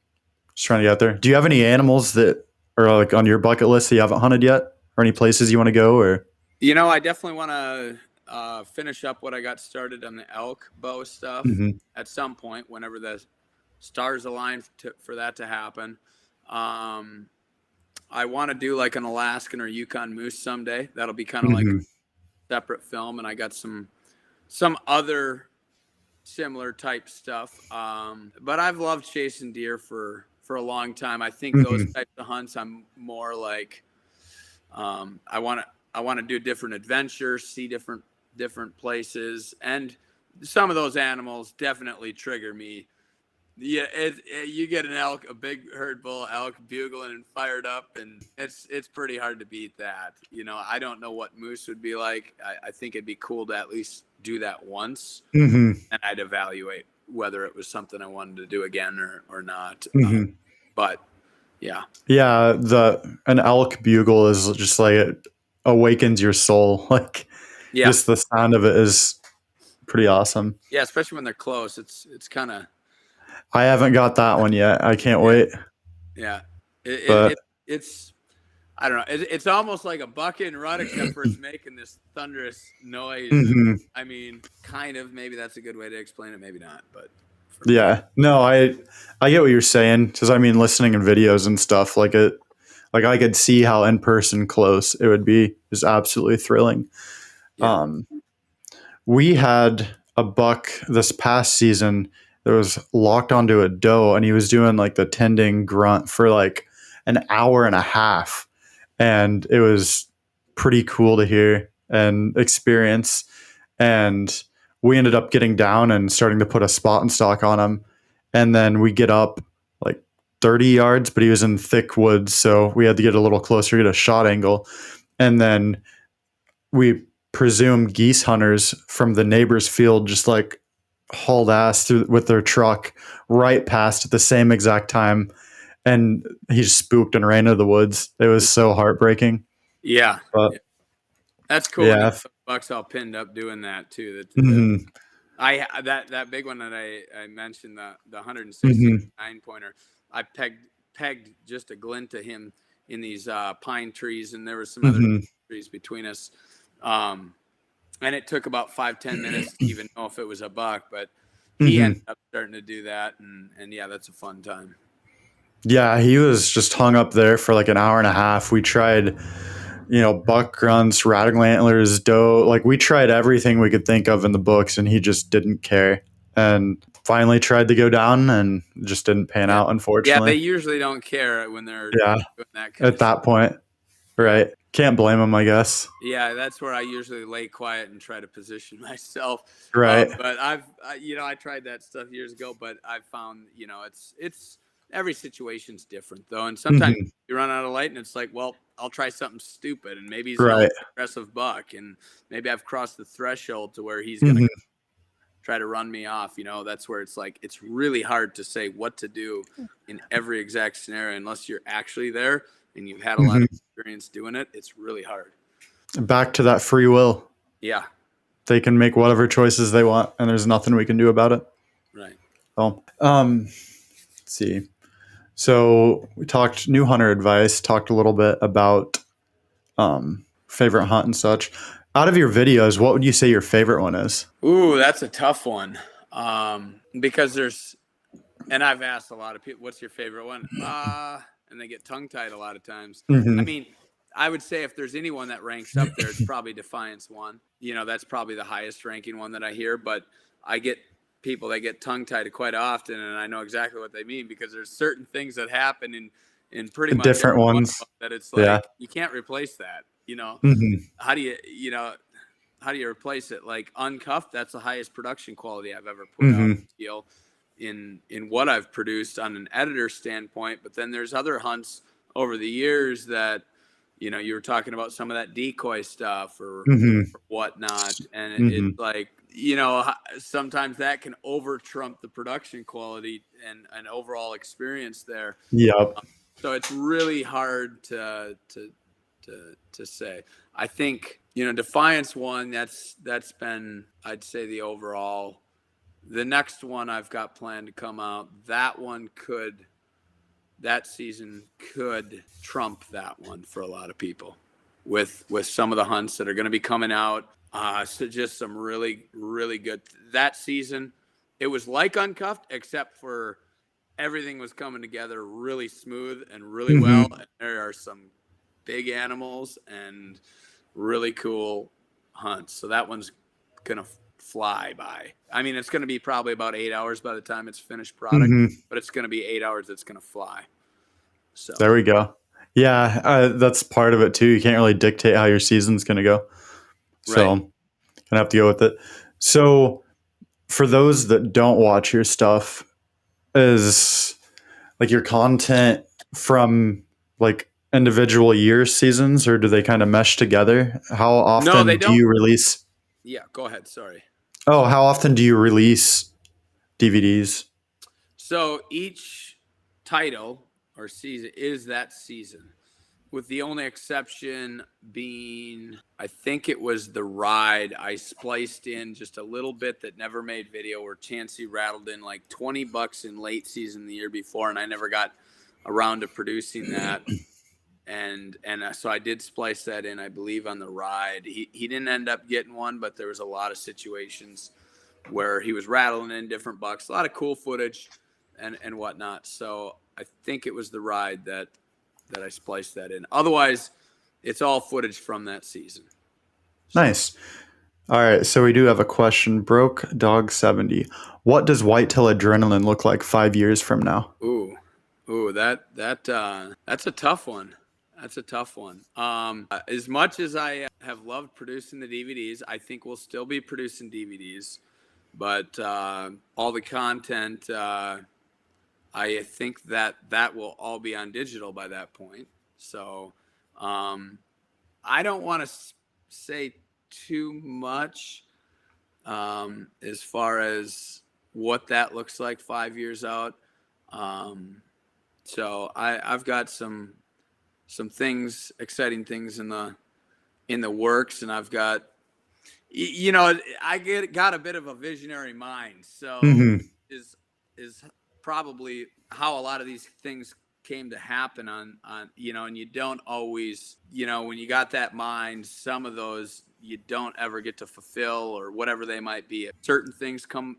Speaker 1: just trying to get there. Do you have any animals that are like on your bucket list that you haven't hunted yet, or any places you want to go? Or
Speaker 2: I definitely want to finish up what I got started on the elk bow stuff
Speaker 1: Mhm.
Speaker 2: at some point, whenever the stars align for that to happen. I want to do like an Alaskan or Yukon moose someday. That'll be kind of like a
Speaker 1: Mhm.
Speaker 2: separate film, and I got some other similar type stuff. But I've loved chasing deer for a long time. I think those
Speaker 1: Mhm.
Speaker 2: types of hunts, I'm more like I want to do different adventures, see different places, and some of those animals definitely trigger me. Yeah, you get an elk, a big herd bull elk bugling and fired up, and it's pretty hard to beat that. I don't know what moose would be like. I think it'd be cool to at least do that once,
Speaker 1: Mhm.
Speaker 2: and I'd evaluate whether it was something I wanted to do again or not.
Speaker 1: Mhm.
Speaker 2: But Yeah.
Speaker 1: Yeah, the an elk bugle is just like it awakens your soul. Like
Speaker 2: Yeah.
Speaker 1: just the sound of it is pretty awesome.
Speaker 2: Yeah. Especially when they're close. It's kind of,
Speaker 1: I haven't got that one yet. I can't
Speaker 2: yeah.
Speaker 1: wait.
Speaker 2: Yeah. It, it,
Speaker 1: But
Speaker 2: it it's, I don't know. It's almost like a buck and run, except for it's making this thunderous noise. And
Speaker 1: mhm.
Speaker 2: I mean, kind of, maybe that's a good way to explain it. Maybe not. But for me,
Speaker 1: Yeah, no, I get what you're saying because I mean, listening in videos and stuff like it, like I could see how in person close it would be just absolutely thrilling.
Speaker 2: yeah.
Speaker 1: Um, we had a buck this past season that was locked onto a doe, and he was doing like the tending grunt for like an hour and a half, and it was pretty cool to hear and experience. And we ended up getting down and starting to put a spot and stalk on him. And then we get up like 30 yards, but he was in thick woods. So we had to get a little closer, get a shot angle. And then we presume geese hunters from the neighbor's field just like hauled ass through with their truck right past at the same exact time. And he just spooked and ran into the woods. It was so heartbreaking.
Speaker 2: Yeah.
Speaker 1: But
Speaker 2: Yeah. That's cool when you
Speaker 1: yeah.
Speaker 2: get bucks all pinned up doing that too. That
Speaker 1: Hmm.
Speaker 2: that big one that I mentioned, the
Speaker 1: Hmm.
Speaker 2: 169 pointer, I pegged just a glint to him in these pine trees, and there was some other
Speaker 1: Hmm.
Speaker 2: trees between us. Um, and it took about 5-10 minutes to even know if it was a buck, but he ended
Speaker 1: Hmm.
Speaker 2: up starting to do that, and yeah, that's a fun time.
Speaker 1: Yeah, he was just hung up there for like an hour and a half. We tried, buck grunts, rattling antlers, doe. Like we tried everything we could think of in the books, and he just didn't care. And finally tried to go down, and just didn't pan
Speaker 2: Yeah,
Speaker 1: out,
Speaker 2: yeah, they
Speaker 1: unfortunately.
Speaker 2: usually don't care when they're
Speaker 1: Yeah,
Speaker 2: doing that kind
Speaker 1: at
Speaker 2: of stuff.
Speaker 1: that point,
Speaker 2: Yeah.
Speaker 1: right? Can't blame him, I guess.
Speaker 2: Yeah, that's where I usually lay quiet and try to position myself.
Speaker 1: Right.
Speaker 2: But I tried that stuff years ago, but I've found, it's every situation's different though, and sometimes
Speaker 1: Hmm.
Speaker 2: you run out of light, and it's like, well, I'll try something stupid, and maybe he's not
Speaker 1: Right.
Speaker 2: an aggressive buck, and maybe I've crossed the threshold to where he's gonna
Speaker 1: Hmm.
Speaker 2: try to run me off. That's where it's like it's really hard to say what to do in every exact scenario unless you're actually there and you've had a lot of
Speaker 1: Hmm.
Speaker 2: experience doing it. It's really hard.
Speaker 1: Back to that free will.
Speaker 2: Yeah.
Speaker 1: They can make whatever choices they want, and there's nothing we can do about it.
Speaker 2: Right.
Speaker 1: So, let's see. So we talked new hunter advice, talked a little bit about favorite hunt and such. Out of your videos, what would you say your favorite one is?
Speaker 2: Ooh, that's a tough one. Because and I've asked a lot of people, what's your favorite one? And they get tongue tied a lot of times. I
Speaker 1: Hmm.
Speaker 2: mean, I would say if there's anyone that ranks up there, it's probably Defiance one. That's probably the highest ranking one that I hear, but I get people that get tongue tied quite often, and I know exactly what they mean because there's certain things that happen in pretty much
Speaker 1: Different
Speaker 2: every one of
Speaker 1: ones.
Speaker 2: them that it's
Speaker 1: Yeah.
Speaker 2: like you can't replace that.
Speaker 1: Hmm.
Speaker 2: How do how do you replace it? Like Uncuffed, that's the highest production quality I've ever put out
Speaker 1: Hmm.
Speaker 2: in what I've produced on an editor standpoint. But then there's other hunts over the years that you were talking about some of that decoy stuff
Speaker 1: Hmm.
Speaker 2: or whatnot, and it's
Speaker 1: Hmm.
Speaker 2: like sometimes that can over trump the production quality and overall experience there.
Speaker 1: Yep.
Speaker 2: So it's really hard to say. I think Defiance one. That's been, I'd say, the overall. The next one I've got planned to come out. That season could trump that one for a lot of people, with some of the hunts that are going to be coming out. So just some really really good that season. It was like Uncuffed, except for everything was coming together really smooth and really well.
Speaker 1: Hmm.
Speaker 2: And there are some big animals and really cool hunts. So that one's gonna fly by. I mean, it's gonna be probably about 8 hours by the time it's finished product,
Speaker 1: Hmm.
Speaker 2: but it's gonna be 8 hours that's gonna fly. So
Speaker 1: There we go. Yeah, that's part of it too. You can't really dictate how your season's going to go.
Speaker 2: right.
Speaker 1: So, gonna have to go with it. So, for those that don't watch your stuff, is like your content from like individual year seasons, or do they kind of mesh together? How
Speaker 2: No,
Speaker 1: often
Speaker 2: they
Speaker 1: do
Speaker 2: don't.
Speaker 1: you release?
Speaker 2: Yeah, go ahead. Sorry.
Speaker 1: Oh, how often do you release DVDs?
Speaker 2: So each title or season is that season, with the only exception being, I think it was the ride. I spliced in just a little bit that never made video, where Chansey rattled in like 20 bucks in late season the year before, and I never got around to producing that. And so I did splice that in, I believe, on the ride. He didn't end up getting one, but there was a lot of situations where he was rattling in different bucks, a lot of cool footage and whatnot. So I think it was the ride that I spliced that in. Otherwise, it's all footage from that season.
Speaker 1: Nice. All right, so we do have a question. Broke Dog 70. What does Whitetail Adrenaline look like 5 years from now?
Speaker 2: Ooh, that's a tough one. That's a tough one. As much as I have loved producing the DVDs, I think we'll still be producing DVDs, but all the content, I think that will all be on digital by that point. So I don't want to say too much as far as what that looks like 5 years out. So I've got some things, exciting things in the works, and I've got, I got a bit of a visionary mind. So is probably how a lot of these things came to happen on, and you don't always, when you got that mind, some of those you don't ever get to fulfill or whatever they might be. Certain things come,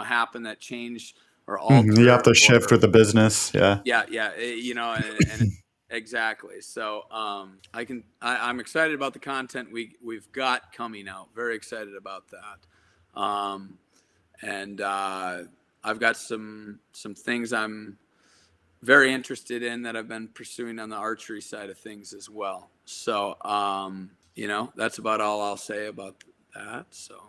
Speaker 2: happen that change or alter.
Speaker 1: You have to shift with the business. Yeah.
Speaker 2: Yeah. And exactly. So I'm excited about the content we've got coming out. Very excited about that. And I've got some things I'm very interested in that I've been pursuing on the archery side of things as well. So, that's about all I'll say about that. So,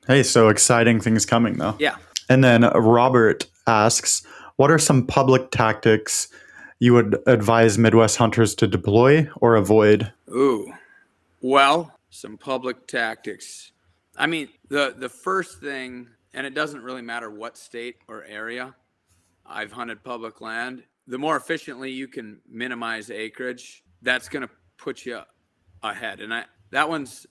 Speaker 1: hey, so exciting things coming though.
Speaker 2: Yeah.
Speaker 1: And then Robert asks, what are some public tactics you would advise Midwest hunters to deploy or avoid?
Speaker 2: Ooh, well, some public tactics. I mean, the first thing, and it doesn't really matter what state or area I've hunted public land, the more efficiently you can minimize acreage, that's going to put you ahead. And that one's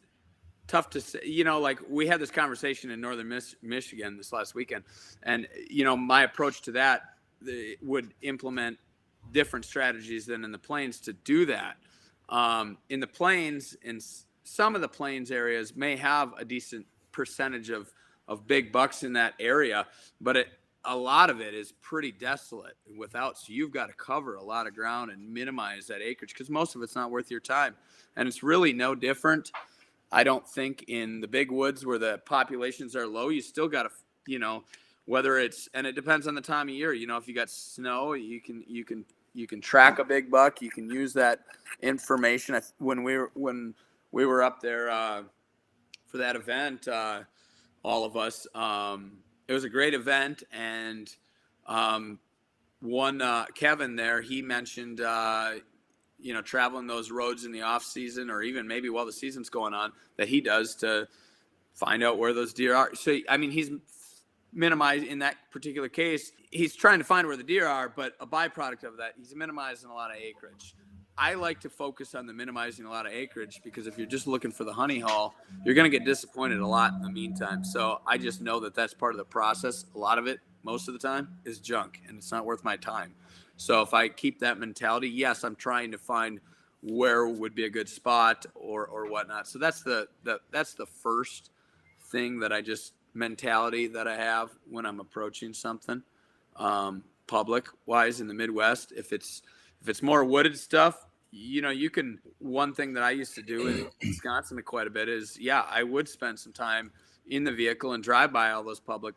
Speaker 2: tough to say. Like we had this conversation in northern Michigan this last weekend, and my approach to that would implement different strategies than in the plains to do that. In the plains, in some of the plains areas may have a decent percentage of big bucks in that area, but a lot of it is pretty desolate so you've got to cover a lot of ground and minimize that acreage because most of it's not worth your time. And it's really no different, I don't think, in the big woods where the populations are low. You still got to, whether it's, and it depends on the time of year, if you got snow, you can track a big buck. You can use that information. When we were up there for that event, all of us, it was a great event. And Kevin there, he mentioned, traveling those roads in the off season, or even maybe while the season's going on, that he does to find out where those deer are. So, I mean, he's minimized in that particular case. He's trying to find where the deer are, but a byproduct of that, he's minimizing a lot of acreage. I like to focus on the minimizing a lot of acreage because if you're just looking for the honey haul, you're going to get disappointed a lot in the meantime. So I just know that that's part of the process. A lot of it, most of the time, is junk, and it's not worth my time. So if I keep that mentality, yes, I'm trying to find where would be a good spot or whatnot. So that's the first thing mentality that I have when I'm approaching something public wise in the Midwest. If it's more wooded stuff, one thing that I used to do in Wisconsin quite a bit is, I would spend some time in the vehicle and drive by all those public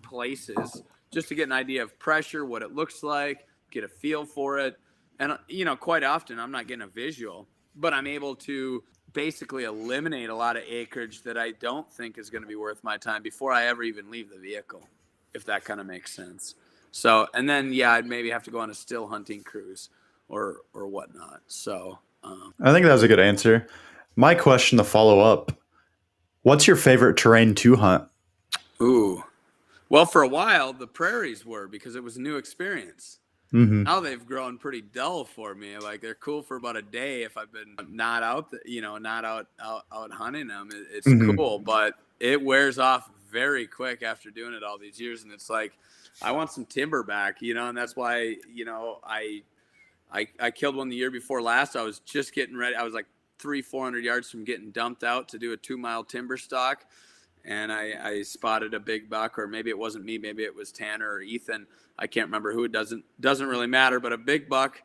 Speaker 2: places just to get an idea of pressure, what it looks like, get a feel for it. And, quite often I'm not getting a visual, but I'm able to basically eliminate a lot of acreage that I don't think is going to be worth my time before I ever even leave the vehicle, if that kind of makes sense. So, and then, I'd maybe have to go on a still hunting cruise or whatnot. So,
Speaker 1: I think that was a good answer. My question to follow up, what's your favorite terrain to hunt?
Speaker 2: Ooh, well, for a while, the prairies were, because it was a new experience.
Speaker 1: Mm-hmm.
Speaker 2: Now they've grown pretty dull for me. Like they're cool for about a day if I've been not out, not out hunting them. It's
Speaker 1: Mm-hmm.
Speaker 2: cool, but it wears off very quick after doing it all these years. And it's like, I want some timber back, and that's why, I killed one the year before last. I was just getting ready. I was like 400 yards from getting dumped out to do a 2-mile timber stalk. And I spotted a big buck, or maybe it wasn't me, maybe it was Tanner or Ethan. I can't remember who. It doesn't really matter. But a big buck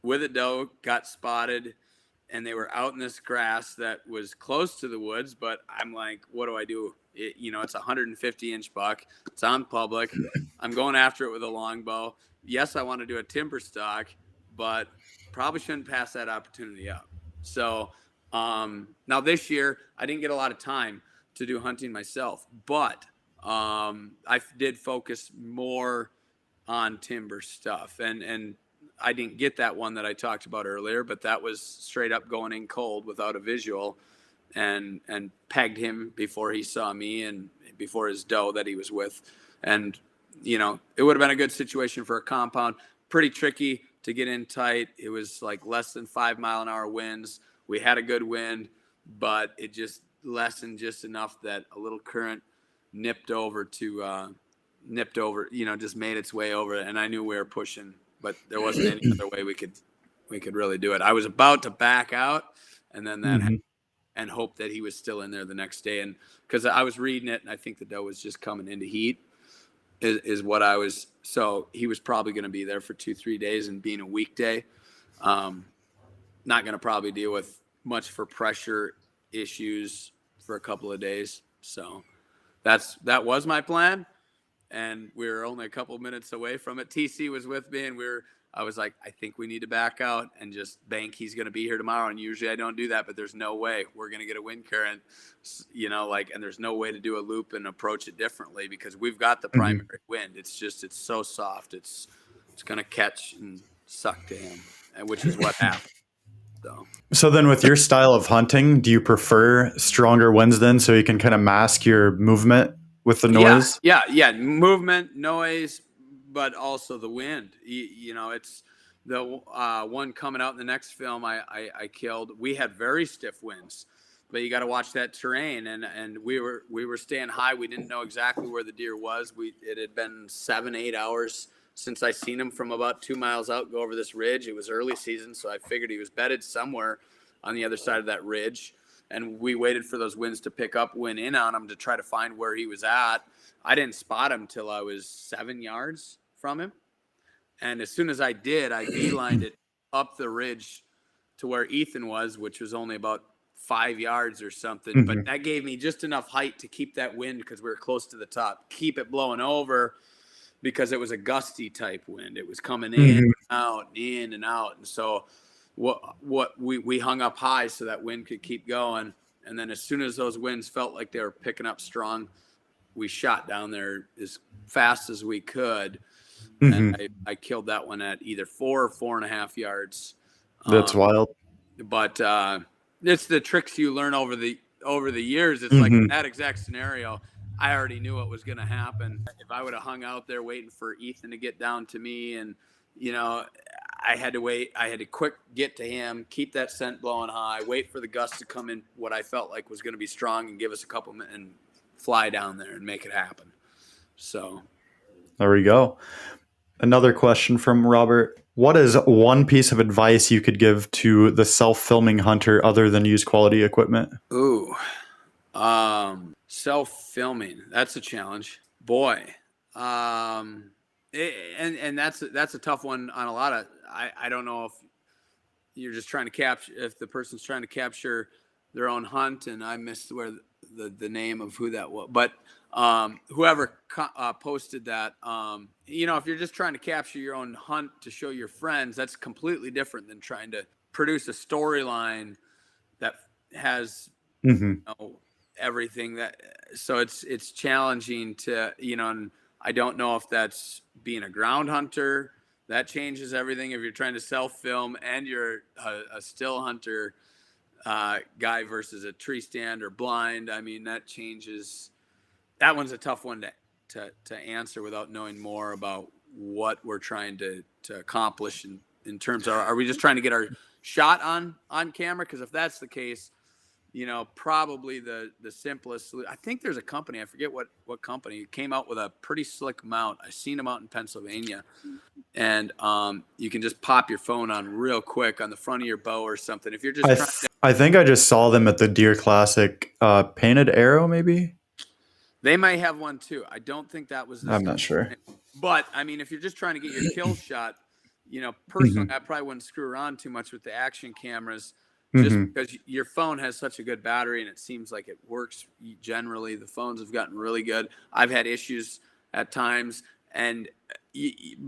Speaker 2: with a doe got spotted, and they were out in this grass that was close to the woods. But I'm like, what do I do? It's a 150-inch buck. It's on public. I'm going after it with a longbow. Yes, I want to do a timber stock, but probably shouldn't pass that opportunity up. So now this year, I didn't get a lot of time to do hunting myself, but I did focus more on timber stuff, and I didn't get that one that I talked about earlier, but that was straight up going in cold without a visual, and pegged him before he saw me and before his doe that he was with. And it would have been a good situation for a compound. Pretty tricky to get in tight. It was like less than 5-mile-an-hour winds. We had a good wind, but it just lessened just enough that a little current nipped over, just made its way over, and I knew we were pushing, but there wasn't any other way we could really do it. I was about to back out, and then that
Speaker 1: Mm-hmm.
Speaker 2: and hope that he was still in there the next day. And because I was reading it, and I think the doe was just coming into heat, is what I was. So he was probably going to be there for 2-3 days, and being a weekday, not going to probably deal with much for pressure issues for a couple of days. So that was my plan, and we were only a couple of minutes away from it. TC was with me, and I was like, I think we need to back out and just bank he's going to be here tomorrow. And usually I don't do that, but there's no way we're going to get a wind current, and there's no way to do a loop and approach it differently because we've got the primary wind. It's so soft. It's going to catch and suck to him, which is what happened.
Speaker 1: So then with your style of hunting, do you prefer stronger winds then so you can kind of mask your movement with the noise?
Speaker 2: Yeah. Movement, noise, but also the wind. It's the one coming out in the next film I killed. We had very stiff winds, but you got to watch that terrain. And we were staying high. We didn't know exactly where the deer was. It had been 7-8 hours since I seen him from about 2 miles out go over this ridge. It was early season, so I figured he was bedded somewhere on the other side of that ridge. And we waited for those winds to pick up, went in on him to try to find where he was at. I didn't spot him till I was 7 yards from him. And as soon as I did, I beelined it up the ridge to where Ethan was, which was only about 5 yards or something.
Speaker 1: Mm-hmm.
Speaker 2: But that gave me just enough height to keep that wind, because we were close to the top, keep it blowing over, because it was a gusty type wind. It was coming in and out. And so we hung up high so that wind could keep going. And then as soon as those winds felt like they were picking up strong, we shot down there as fast as we could.
Speaker 1: Mm-hmm.
Speaker 2: And I killed that one at either 4 or 4.5 yards.
Speaker 1: That's wild.
Speaker 2: But it's the tricks you learn over the years. It's like that exact scenario, I already knew what was going to happen. If I would have hung out there waiting for Ethan to get down to me, and I had to wait. I had to quick get to him, keep that scent blowing high, wait for the gust to come in, what I felt like was going to be strong, and give us a couple minutes and fly down there and make it happen. So
Speaker 1: there we go. Another question from Robert. What is one piece of advice you could give to the self-filming hunter other than use quality equipment?
Speaker 2: Ooh. Self-filming, that's a challenge, boy. And that's a tough one on a lot of. I don't know if you're just trying to capture, if the person's trying to capture their own hunt, and I missed where the name of who that was, but whoever posted that, if you're just trying to capture your own hunt to show your friends, that's completely different than trying to produce a storyline that has everything that. So it's challenging to, and I don't know if that's being a ground hunter. That changes everything. If you're trying to self-film and you're a still hunter guy versus a tree stand or blind, I mean, that changes. That one's a tough one to answer without knowing more about what we're trying to accomplish in terms of, are we just trying to get our shot on camera? Because if that's the case, probably the simplest. I think there's a company, I forget what company, came out with a pretty slick mount. I seen them out in Pennsylvania, and you can just pop your phone on real quick on the front of your bow or something. If you're just trying to,
Speaker 1: I think I just saw them at the Deer Classic. Painted Arrow, maybe.
Speaker 2: they may have one too. I don't think that was.
Speaker 1: I'm not sure.
Speaker 2: But I mean, if you're just trying to get your kill shot, personally,
Speaker 1: Mhm.
Speaker 2: I probably wouldn't screw around too much with the action cameras, just
Speaker 1: Mhm.
Speaker 2: because your phone has such a good battery and it seems like it works generally. The phones have gotten really good. I've had issues at times, and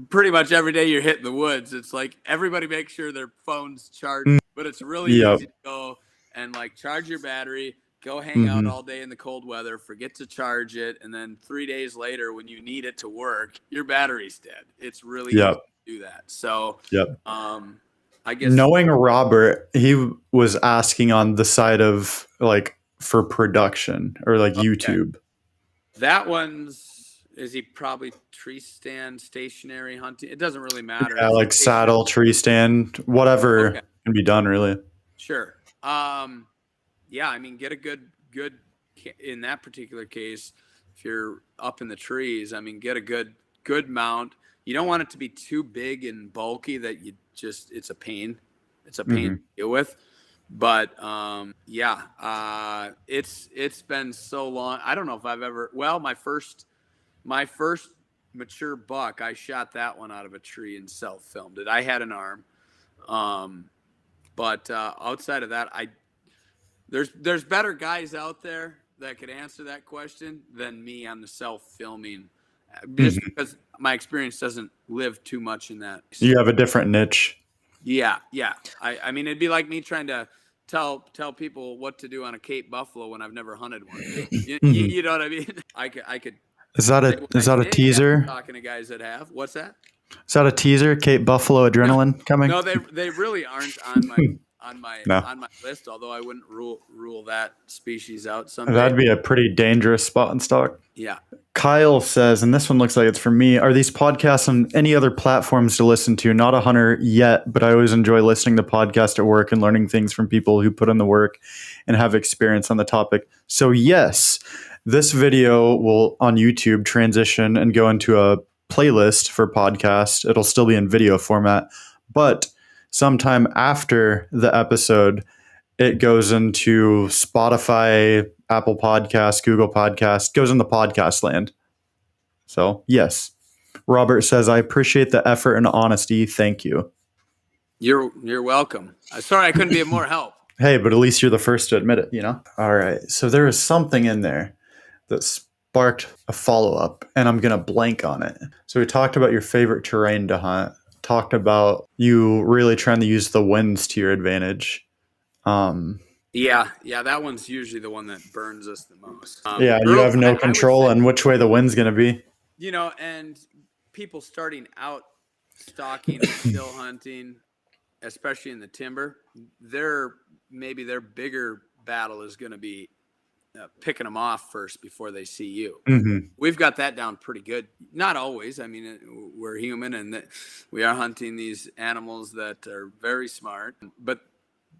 Speaker 2: pretty much every day you're hitting the woods. It's like everybody makes sure their phone's charged, but it's really
Speaker 1: Yep.
Speaker 2: easy to go and like charge your battery, go hang out
Speaker 1: Mhm.
Speaker 2: all day in the cold weather, forget to charge it, and then 3 days later when you need it to work, your battery's dead. It's really easy
Speaker 1: Yep.
Speaker 2: to do that. So,
Speaker 1: Yep.
Speaker 2: I guess
Speaker 1: Knowing Robert, he was asking on the side of like for production or like YouTube.
Speaker 2: that one's, is he probably tree stand stationary hunting? It doesn't really matter.
Speaker 1: Yeah,
Speaker 2: Is it
Speaker 1: like
Speaker 2: stationary?
Speaker 1: saddle, tree stand, whatever
Speaker 2: Okay,
Speaker 1: can be done really.
Speaker 2: sure. Yeah, I mean, get a good in that particular case. If you're up in the trees, I mean, get a good mount. You don't want it to be too big and bulky that it's a pain. It's a pain
Speaker 1: Mhm.
Speaker 2: to deal with. But it's been so long. I don't know if I've ever. Well, my first mature buck, I shot that one out of a tree and self filmed it. I had an arm, but outside of that, there's better guys out there that could answer that question than me on the self filming, just
Speaker 1: Mhm.
Speaker 2: because my experience doesn't live too much in that.
Speaker 1: You have a different niche.
Speaker 2: Yeah. I mean, it'd be like me trying to tell people what to do on a Cape buffalo when I've never hunted one.
Speaker 1: Mhm.
Speaker 2: You know what I mean? I could
Speaker 1: Is that
Speaker 2: say
Speaker 1: a
Speaker 2: what
Speaker 1: is
Speaker 2: I
Speaker 1: that a
Speaker 2: think after
Speaker 1: teaser?
Speaker 2: talking to guys that have. What's that?
Speaker 1: Is that a teaser? Cape Buffalo
Speaker 2: No,
Speaker 1: Adrenaline coming?
Speaker 2: no, they really aren't on my
Speaker 1: No.
Speaker 2: list. Although I wouldn't rule that species out someday.
Speaker 1: That'd be a pretty dangerous spot in stock.
Speaker 2: Yeah.
Speaker 1: Kyle says, and this one looks like it's for me, are these podcasts on any other platforms to listen to? Not a hunter yet, but I always enjoy listening to podcasts at work and learning things from people who put in the work and have experience on the topic. So yes, this video will on YouTube transition and go into a playlist for podcast. It'll still be in video format, but sometime after the episode, it goes into Spotify, Apple Podcasts, Google Podcasts, goes into podcast land. So, yes. Robert says, I appreciate the effort and honesty. Thank you.
Speaker 2: You're welcome. Sorry I couldn't be of more help.
Speaker 1: Hey, but at least you're the first to admit it, you know? All right. So, there was something in there that sparked a follow up, and I'm going to blank on it. So, we talked about your favorite terrain to hunt, talked about you really trying to use the winds to your advantage.
Speaker 2: Yeah, that one's usually the one that burns us the most.
Speaker 1: Yeah, you have no control on which way the wind's going to be.
Speaker 2: And people starting out stalking and still hunting, especially in the timber, their bigger battle is going to be picking them off first before they see you.
Speaker 1: Mm-hmm.
Speaker 2: We've got that down pretty good. Not always. I mean, we're human and we are hunting these animals that are very smart. But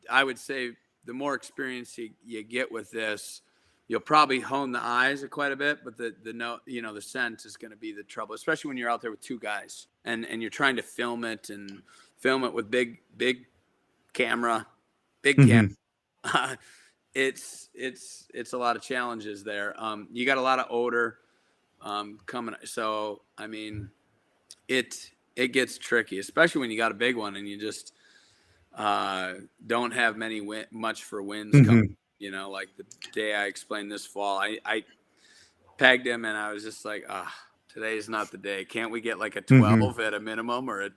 Speaker 2: I would say the more experience you get with this, you'll probably hone the eyes quite a bit, but the scent is going to be the trouble, especially when you're out there with two guys and you're trying to film it with big camera,
Speaker 1: Mm-hmm.
Speaker 2: It's a lot of challenges there. You got a lot of odor coming, so I mean, it gets tricky, especially when you got a big one and you just don't have much for winds coming. Like the day I explained this fall, I pegged him and I was just like, today's not the day. Can't we get like a 12 at a minimum or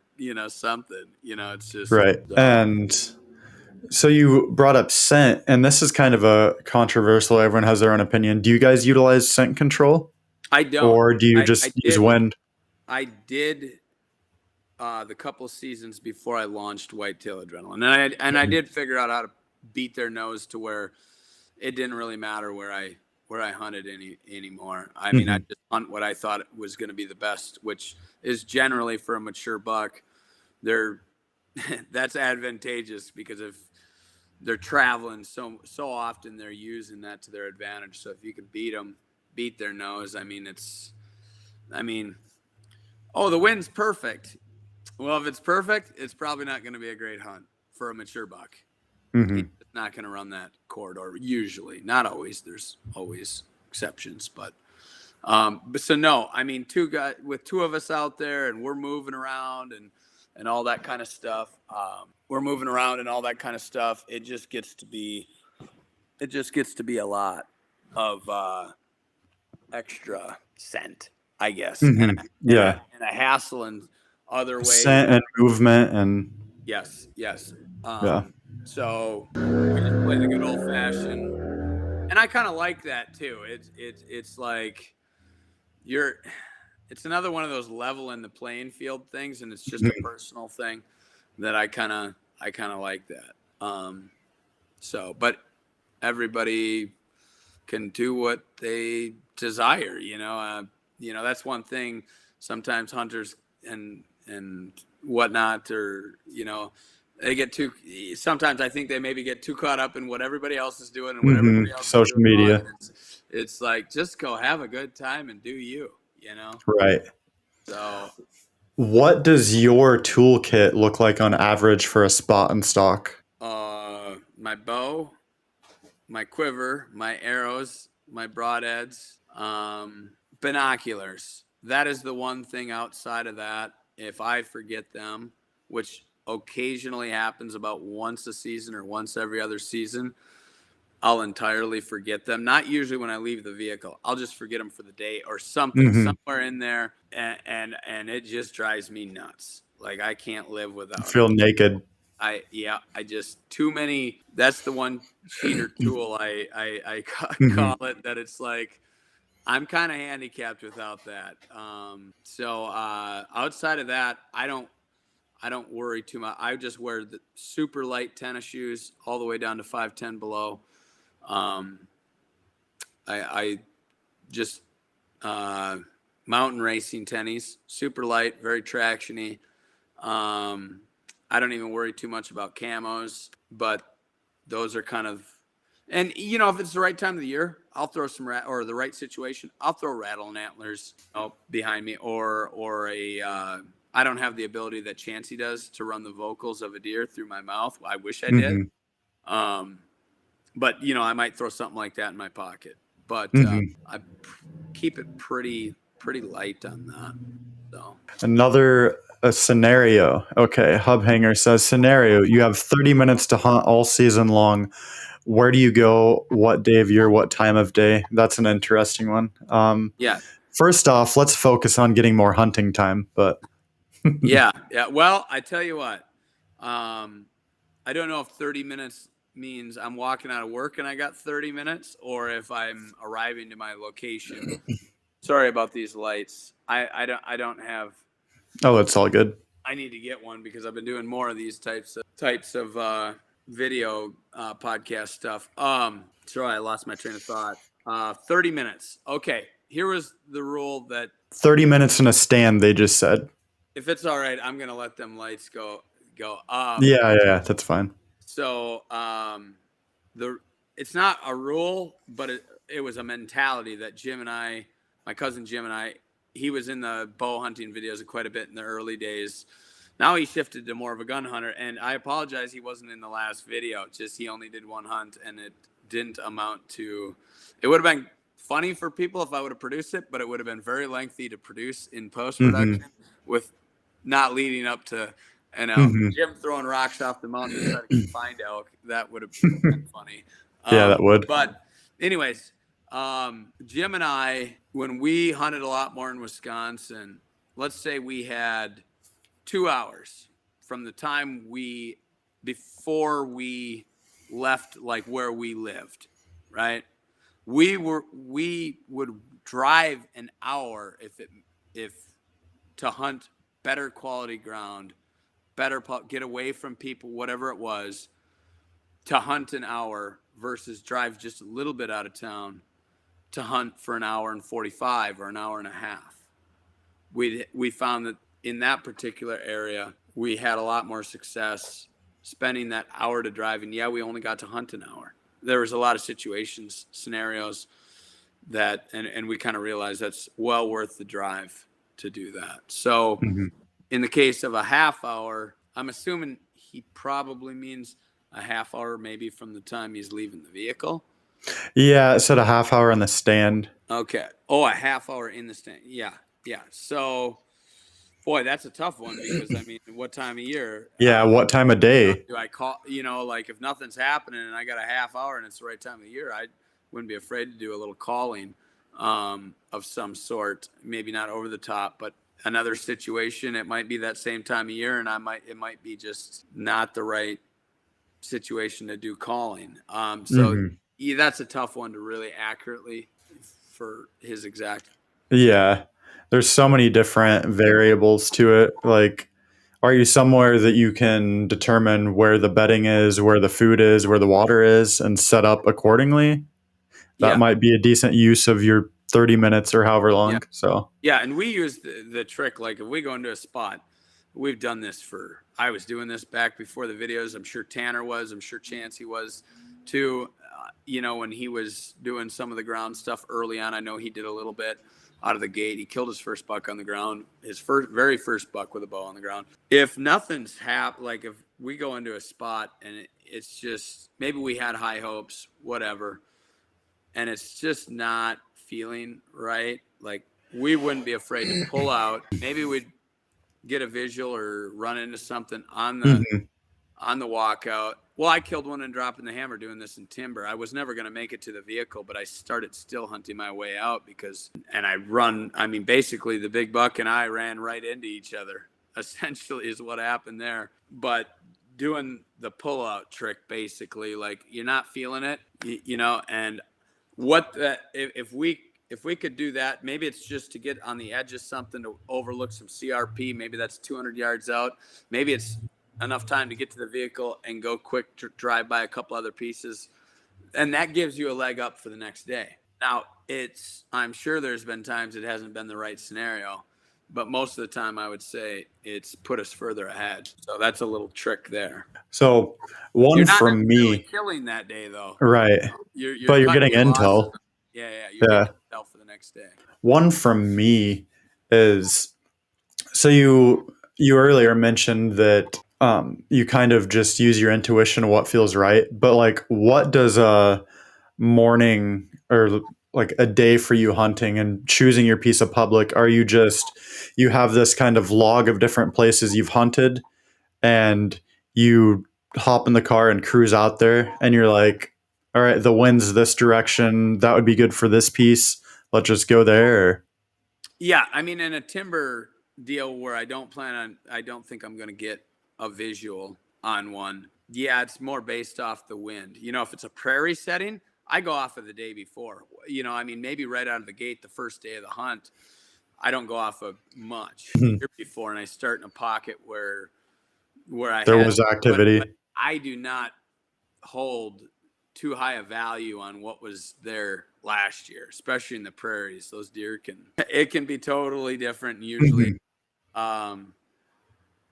Speaker 2: something? It's just
Speaker 1: right. And so you brought up scent, and this is kind of a controversial. Everyone has their own opinion. Do you guys utilize scent control?
Speaker 2: I don't.
Speaker 1: Or do you
Speaker 2: I
Speaker 1: just use
Speaker 2: did
Speaker 1: wind?
Speaker 2: I did the couple seasons before I launched Whitetail Adrenaline, and I did figure out how to beat their nose to where it didn't really matter where I hunted anymore. I mean, I
Speaker 1: Mm-hmm.
Speaker 2: just hunt what I thought was going to be the best, which is generally for a mature buck. They're that's advantageous because if they're traveling so often, they're using that to their advantage. So if you can beat their nose, I mean, oh, the wind's perfect. Well, if it's perfect, it's probably not going to be a great hunt for a mature buck. He's
Speaker 1: Mm-hmm.
Speaker 2: not going to run that corridor usually. Not always. There's always exceptions, but so no. I mean, with two of us out there, and we're moving around and all that kind of stuff. We're moving around and all that kind of stuff. It just gets to be a lot of extra scent, I guess, and
Speaker 1: Mm-hmm. Yeah.
Speaker 2: a hassle in other ways.
Speaker 1: Scent and movement and
Speaker 2: Yes.
Speaker 1: yeah.
Speaker 2: So we just play the good old fashioned, and I kind of like that too. It's like you're. It's another one of those level in the playing field things, and it's just a
Speaker 1: Mhm.
Speaker 2: personal thing that I kind of like that. But everybody can do what they desire, that's one thing. Sometimes hunters and whatnot, or they get too. Sometimes I think they maybe get too caught up in what everybody else is doing and what everybody else is
Speaker 1: Social
Speaker 2: doing wrong.
Speaker 1: media.
Speaker 2: And it's like, just go have a good time and do you.
Speaker 1: Right.
Speaker 2: So
Speaker 1: What does your toolkit look like on average for a spot and stock?
Speaker 2: my bow, my quiver, my arrows, my broadheads, binoculars. That is the one thing. Outside of that, if I forget them, which occasionally happens about once a season or once every other season, I'll entirely forget them. Not usually when I leave the vehicle. I'll just forget them for the day or something,
Speaker 1: Mm-hmm.
Speaker 2: somewhere in there, and it just drives me nuts. Like, I can't live without them.
Speaker 1: Feel naked.
Speaker 2: I just, too many. That's the one cheater tool I call
Speaker 1: Mm-hmm.
Speaker 2: it, that it's like I'm kind of handicapped without that. So outside of that, I don't worry too much. I just wear the super light tennis shoes all the way down to 5'10" below. Um, I just mountain racing tennies, super light, very tractiony. I don't even worry too much about camos, but those are kind of, and if it's the right time of the year, I'll throw some or the right situation, I'll throw rattling antlers behind me, or a. I don't have the ability that Chansey does to run the vocals of a deer through my mouth. I wish I did.
Speaker 1: Mm-hmm.
Speaker 2: But I might throw something like that in my pocket. But
Speaker 1: Mm-hmm.
Speaker 2: I keep it pretty light on that. So
Speaker 1: Another a scenario. Okay, Hub Hanger says scenario. You have 30 minutes to hunt all season long. Where do you go? What day of year? What time of day? That's an interesting one.
Speaker 2: yeah,
Speaker 1: First off, let's focus on getting more hunting time. But
Speaker 2: yeah. Well, I tell you what, I don't know if 30 minutes means I'm walking out of work and I got 30 minutes, or if I'm arriving to my location. Sorry about these lights. I don't have.
Speaker 1: oh, it's all good.
Speaker 2: I need to get one because I've been doing more of these types of video podcast stuff. Sorry, I lost my train of thought. 30 minutes. Okay, here was the rule that
Speaker 1: 30 minutes in a stand. They just said.
Speaker 2: if it's all right, I'm gonna let them lights go.
Speaker 1: Yeah, that's fine.
Speaker 2: So the it's not a rule, but it was a mentality that my cousin Jim and I, he was in the bow hunting videos quite a bit in the early days. Now he shifted to more of a gun hunter, and I apologize he wasn't in the last video. Just he only did one hunt, and it didn't amount to. It would have been funny for people if I would have produced it, but it would have been very lengthy to produce in post
Speaker 1: Mm-hmm.
Speaker 2: production with not leading up to
Speaker 1: Mm-hmm.
Speaker 2: Jim throwing rocks off the mountain to try to find elk. That would have been funny.
Speaker 1: Yeah, that would.
Speaker 2: But anyways, Jim and I, when we hunted a lot more in Wisconsin, let's say we had 2 hours from the time before we left, like where we lived, right? We would drive an hour if to hunt better quality ground, get away from people, whatever it was, to hunt an hour versus drive just a little bit out of town to hunt for an hour and 45 or an hour and a half. We found that in that particular area, we had a lot more success spending that hour to drive. And yeah, we only got to hunt an hour. There was a lot of situations, scenarios that, and we kind of realized that's well worth the drive to do that. So
Speaker 1: Mhm.
Speaker 2: in the case of a half hour, I'm assuming he probably means a half hour maybe from the time he's leaving the vehicle.
Speaker 1: Yeah, it said a half hour on the stand.
Speaker 2: Okay. Oh, a half hour in the stand. Yeah. Yeah. So, boy, that's a tough one because I mean, what time of year?
Speaker 1: Yeah, what time of day?
Speaker 2: Do I call? Like if nothing's happening and I got a half hour and it's the right time of year, I wouldn't be afraid to do a little calling of some sort. Maybe not over the top, but another situation. It might be that same time of year, and it might be just not the right situation to do calling. So
Speaker 1: Mhm.
Speaker 2: yeah, that's a tough one to really accurately for his exact.
Speaker 1: Yeah. There's so many different variables to it. Like, are you somewhere that you can determine where the bedding is, where the food is, where the water is, and set up accordingly? That
Speaker 2: Yeah.
Speaker 1: might be a decent use of your 30 minutes or however
Speaker 2: Yeah.
Speaker 1: long. So,
Speaker 2: Yeah, and we use the trick, like if we go into a spot, we've done this I was doing this back before the videos. I'm sure Tanner was, I'm sure Chancey was too. When he was doing some of the ground stuff early on, I know he did a little bit out of the gate. He killed his first buck on the ground, his very first buck with a bow on the ground. If nothing's happened, like if we go into a spot and it's just, maybe we had high hopes, whatever, and it's just not feeling right, like we wouldn't be afraid to pull out. Maybe we'd get a visual or run into something
Speaker 1: mhm.
Speaker 2: on the walkout. Well, I killed one and dropping the hammer doing this in timber. I was never going to make it to the vehicle, but I started still hunting my way out basically the big buck and I ran right into each other, essentially is what happened there. But doing the pull-out trick, basically, like you're not feeling it, and if we could do that, maybe it's just to get on the edge of something to overlook some CRP. Maybe that's 200 yards out. Maybe it's enough time to get to the vehicle and go quick to drive by a couple other pieces. And that gives you a leg up for the next day. Now, I'm sure there's been times it hasn't been the right scenario, but most of the time I would say it's put us further ahead. So that's a little trick there.
Speaker 1: So
Speaker 2: You're
Speaker 1: one
Speaker 2: not
Speaker 1: from
Speaker 2: necessarily
Speaker 1: me,
Speaker 2: killing that day though.
Speaker 1: right?
Speaker 2: You're
Speaker 1: But you're
Speaker 2: cutting
Speaker 1: getting
Speaker 2: your losses.
Speaker 1: intel.
Speaker 2: Yeah, yeah, you're
Speaker 1: Yeah.
Speaker 2: getting intel for the next day.
Speaker 1: One from me is, so you earlier mentioned that you kind of just use your intuition of what feels right, but like, what does a morning or like a day for you hunting and choosing your piece of public? Are you just, you have this kind of log of different places you've hunted, and you hop in the car and cruise out there, and you're like, all right, the wind's this direction, that would be good for this piece, let's just go there? Or,
Speaker 2: Yeah, I mean, in a timber deal where I don't think I'm going to get a visual on one. Yeah, it's more based off the wind. If it's a prairie setting, I go off of the day before. Maybe right out of the gate, the first day of the hunt, I don't go off of much the year before, and I start in a pocket where I
Speaker 1: there
Speaker 2: had,
Speaker 1: was
Speaker 2: but
Speaker 1: activity.
Speaker 2: I do not hold too high a value on what was there last year, especially in the prairies. Those deer it can be totally different. And usually,
Speaker 1: Mhm.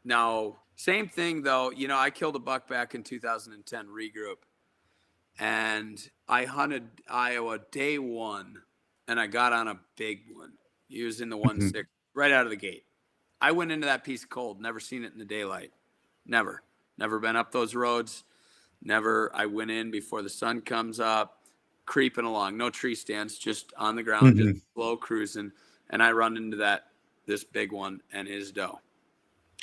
Speaker 2: now same thing though. I killed a buck back in 2010 regroup, and I hunted Iowa day one, and I got on a big one. He was in the
Speaker 1: Mhm.
Speaker 2: 1/6 right out of the gate. I went into that piece cold, never seen it in the daylight, never been up those roads. Never. I went in before the sun comes up, creeping along, no tree stands, just on the ground, just
Speaker 1: Mhm.
Speaker 2: slow cruising, and I run into this big one and his doe.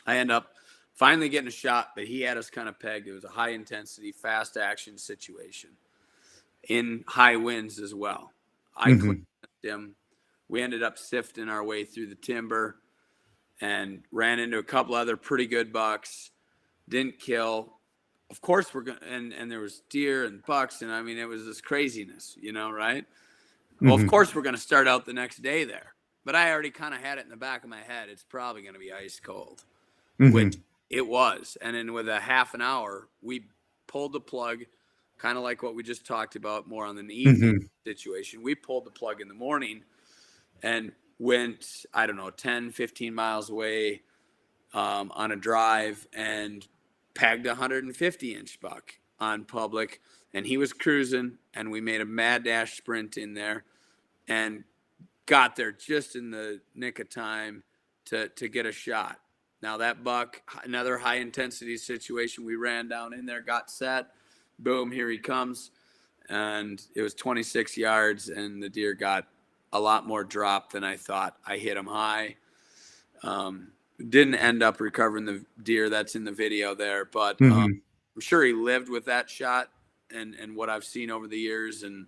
Speaker 2: I end up finally getting a shot, but he had us kind of pegged. It was a high intensity, fast action situation in high winds as well. I cleaned
Speaker 1: Mhm.
Speaker 2: him. We ended up sifting our way through the timber and ran into a couple other pretty good bucks. Didn't kill. Of course we're gonna, and there was deer and bucks, and it was this craziness, right? Well, of
Speaker 1: Mhm.
Speaker 2: course we're gonna start out the next day there, but I already kind of had it in the back of my head. It's probably gonna be ice cold, which
Speaker 1: Mhm.
Speaker 2: it was. And then with a half an hour, we pulled the plug, kind of like what we just talked about, more on an evening
Speaker 1: Mm-hmm.
Speaker 2: situation. We pulled the plug in the morning and went, I don't know, 10, 15 miles away on a drive and pegged a 150-inch buck on public. And he was cruising, and we made a mad dash sprint in there and got there just in the nick of time to get a shot. Now that buck, another high intensity situation, we ran down in there, got set, boom, here he comes. And it was 26 yards, and the deer got a lot more drop than I thought. I hit him high. Didn't end up recovering the deer that's in the video there, but
Speaker 1: Mm-hmm.
Speaker 2: I'm sure he lived with that shot and what I've seen over the years, and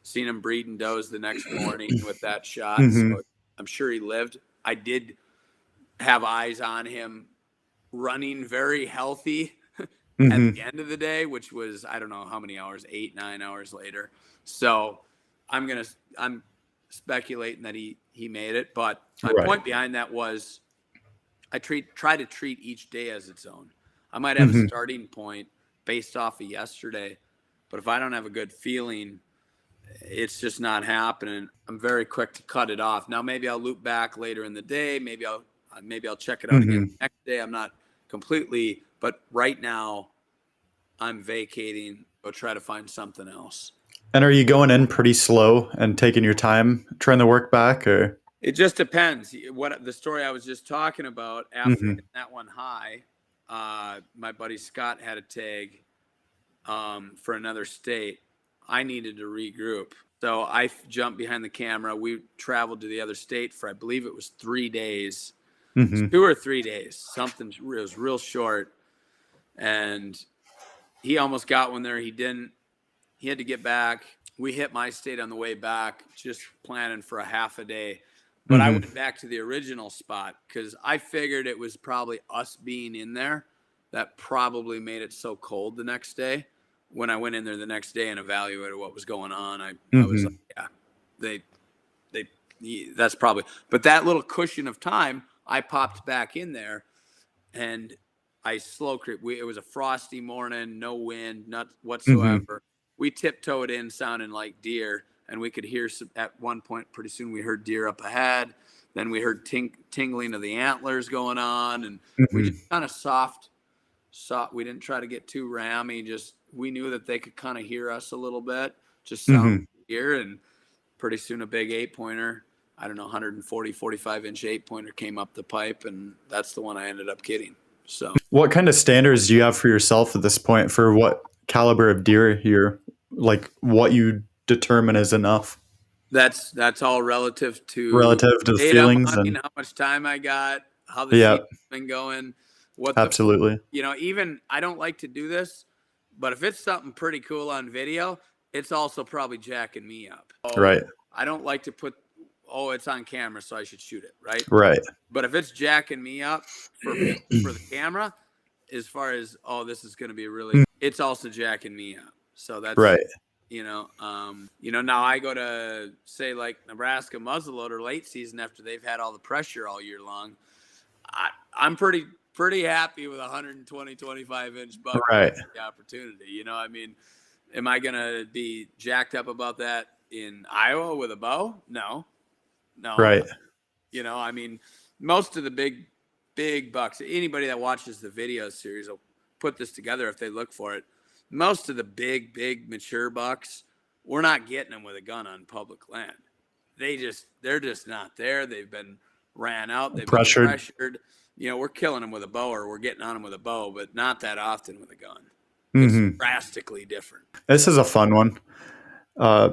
Speaker 2: seen him breeding does the next morning with that shot.
Speaker 1: Mm-hmm.
Speaker 2: So I'm sure he lived. I did have eyes on him running very healthy at
Speaker 1: Mm-hmm.
Speaker 2: the end of the day, which was, I don't know how many hours, 8, 9 hours later. So I'm speculating that he made it. But my
Speaker 1: Right.
Speaker 2: point behind that was I try to treat each day as its own. I might have a
Speaker 1: Mm-hmm.
Speaker 2: starting point based off of yesterday, but if I don't have a good feeling, it's just not happening. I'm very quick to cut it off. Now maybe I'll loop back later in the day. Maybe I'll check it out again
Speaker 1: Mm-hmm.
Speaker 2: the next day. I'm not completely, but right now I'm vacating. Go try to find something else.
Speaker 1: And are you going in pretty slow and taking your time trying to work back, or?
Speaker 2: It just depends. What the story I was just talking about, after
Speaker 1: Mm-hmm.
Speaker 2: hitting that one high, my buddy Scott had a tag for another state. I needed to regroup. So I jumped behind the camera. We traveled to the other state for, I believe it was 3 days,
Speaker 1: Mm-hmm.
Speaker 2: 2 or 3 days. Something, it was real short. And he almost got one there. He didn't. He had to get back. We hit my state on the way back, just planning for a half a day. But I
Speaker 1: Mm-hmm.
Speaker 2: went back to the original spot because I figured it was probably us being in there that probably made it so cold the next day. When I went in there the next day and evaluated what was going on, I was like,
Speaker 1: Mm-hmm.
Speaker 2: yeah, that's probably. But that little cushion of time, I popped back in there and I slow creep. It was a frosty morning, no wind, not
Speaker 1: Mm-hmm.
Speaker 2: whatsoever. We tiptoed in, sounding like deer, and we could hear at one point. Pretty soon, we heard deer up ahead. Then we heard tingling of the antlers going on, and we just
Speaker 1: Mm-hmm.
Speaker 2: kind of soft. We didn't try to get too rammy. Just we knew that they could kind of hear us a little bit. Just sound
Speaker 1: Mm-hmm.
Speaker 2: deer, and pretty soon a big 8-pointer. I don't know, 140, 45-inch 8-pointer came up the pipe, and that's the one I ended up getting. So
Speaker 1: What kind of standards do you have for yourself at this point for what caliber of deer you're like, what you determine is enough
Speaker 2: that's all relative to
Speaker 1: relative to the
Speaker 2: data I'm
Speaker 1: feelings
Speaker 2: hunting,
Speaker 1: and
Speaker 2: how much time I got, how the
Speaker 1: yeah,
Speaker 2: season's been going, what the
Speaker 1: absolutely.
Speaker 2: even I don't like to do this, but if it's something pretty cool on video, it's also probably jacking me up. Oh,
Speaker 1: Right.
Speaker 2: I don't like to put, oh, it's on camera, so I should shoot it, right?
Speaker 1: Right.
Speaker 2: But if it's jacking me up for the camera, as far as, oh, this is going to be really, it's also jacking me up. So that's,
Speaker 1: Right.
Speaker 2: now I go to say like Nebraska muzzleloader late season after they've had all the pressure all year long. I'm pretty happy with a 120, 25-inch buck
Speaker 1: Right.
Speaker 2: the opportunity. I mean, am I going to be jacked up about that in Iowa with a bow? No.
Speaker 1: Right.
Speaker 2: I mean, most of the big bucks, anybody that watches the video series will put this together if they look for it. Most of the big mature bucks, we're not getting them with a gun on public land. They're just not there. They've been ran out. They've been
Speaker 1: Pressured.
Speaker 2: pressured. We're killing them with a bow, or we're getting on them with a bow, but not that often with a gun. It's
Speaker 1: Mm-hmm.
Speaker 2: drastically different.
Speaker 1: This is a fun one. Uh,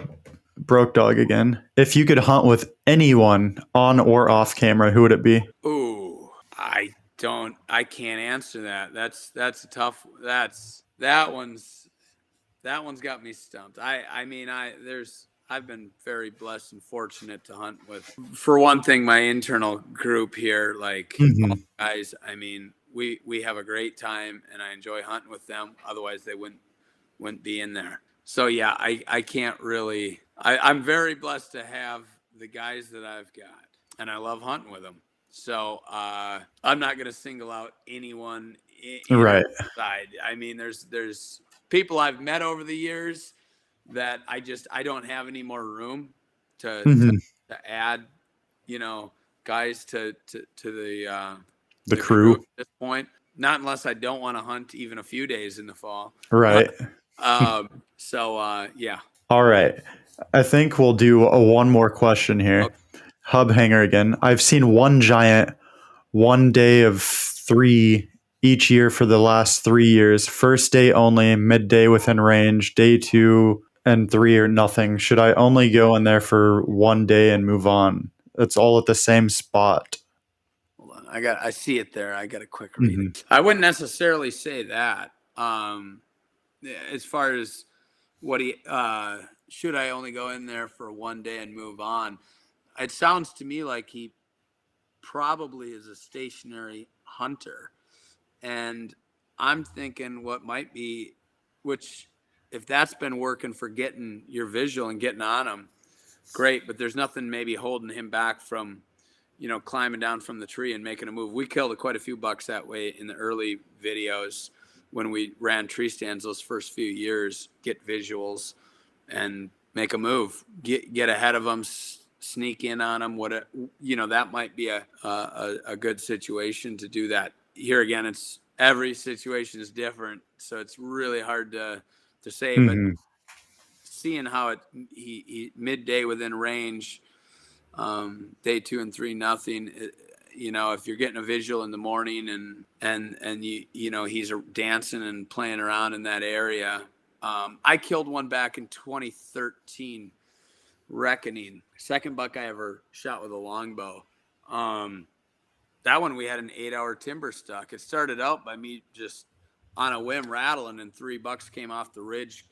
Speaker 1: broke dog again. If you could hunt with anyone on or off camera, who would it be?
Speaker 2: Ooh, I can't answer that. That's a tough. That one's got me stumped. I've been very blessed and fortunate to hunt with. For one thing, my internal group here, like all
Speaker 1: Mm-hmm.
Speaker 2: guys, I mean, we have a great time, and I enjoy hunting with them. Otherwise, they wouldn't be in there. So yeah, I can't really. I'm very blessed to have the guys that I've got, and I love hunting with them. So I'm not going to single out anyone in
Speaker 1: Right.
Speaker 2: side. I mean, there's people I've met over the years that I don't have any more room to
Speaker 1: Mhm.
Speaker 2: to add, guys to
Speaker 1: The
Speaker 2: the crew at
Speaker 1: crew.
Speaker 2: this point. Not unless I don't want to hunt even a few days in the fall.
Speaker 1: Right.
Speaker 2: Yeah.
Speaker 1: All right. I think we'll do one more question here.
Speaker 2: Okay.
Speaker 1: Hub hanger again. I've seen one giant, one day of three each year for the last 3 years. First day only, midday within range, day 2 and 3 or nothing. Should I only go in there for one day and move on? It's all at the same spot.
Speaker 2: Hold on. I see it there. I got a quick read.
Speaker 1: Hmm.
Speaker 2: I wouldn't necessarily say that. As far as what he should I only go in there for one day and move on? It sounds to me like he probably is a stationary hunter. And I'm thinking what might be, which if that's been working for getting your visual and getting on him, great. But there's nothing maybe holding him back from, climbing down from the tree and making a move. We killed quite a few bucks that way in the early videos when we ran tree stands those first few years, get visuals and make a move, get ahead of them, sneak in on them. That might be a good situation to do that. Here again, it's every situation is different, so it's really hard to say. But
Speaker 1: Hmm.
Speaker 2: seeing how he midday within range, day 2 and 3 nothing. If you're getting a visual in the morning and he's dancing and playing around in that area. I killed one back in 2013, Reckoning, second buck I ever shot with a longbow. That one we had an 8-hour timber stuck. It started out by me just on a whim rattling, and 3 bucks came off the ridge,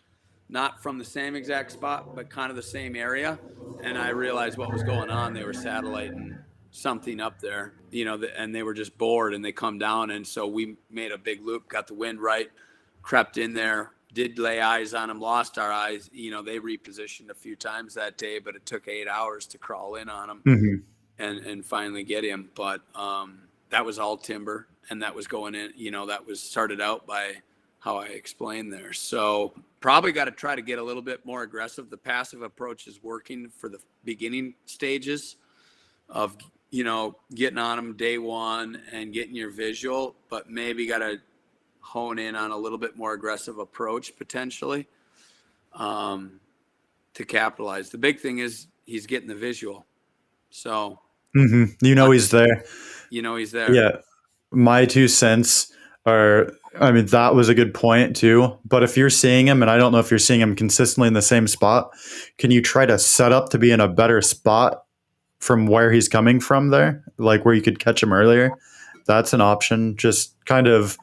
Speaker 2: not from the same exact spot, but kind of the same area. And I realized what was going on. They were satelliting something up there, and they were just bored and they come down. And so we made a big loop, got the wind right, crept in there, did lay eyes on them, lost our eyes. They repositioned a few times that day, but it took 8 hours to crawl in on them
Speaker 1: Hmm.
Speaker 2: and finally get him. But that was all timber, and that was going in. That was started out by how I explained there. So probably got to try to get a little bit more aggressive. The passive approach is working for the beginning stages of getting on them day one and getting your visual, but maybe got to hone in on a little bit more aggressive approach potentially to capitalize. The big thing is he's getting the visual. So
Speaker 1: Hmm. He's there.
Speaker 2: he's there.
Speaker 1: Yeah. My 2 cents are, I mean, that was a good point too. But if you're seeing him, and I don't know if you're seeing him consistently in the same spot, can you try to set up to be in a better spot from where he's coming from there? Like where you could catch him earlier? That's an option. Just kind of,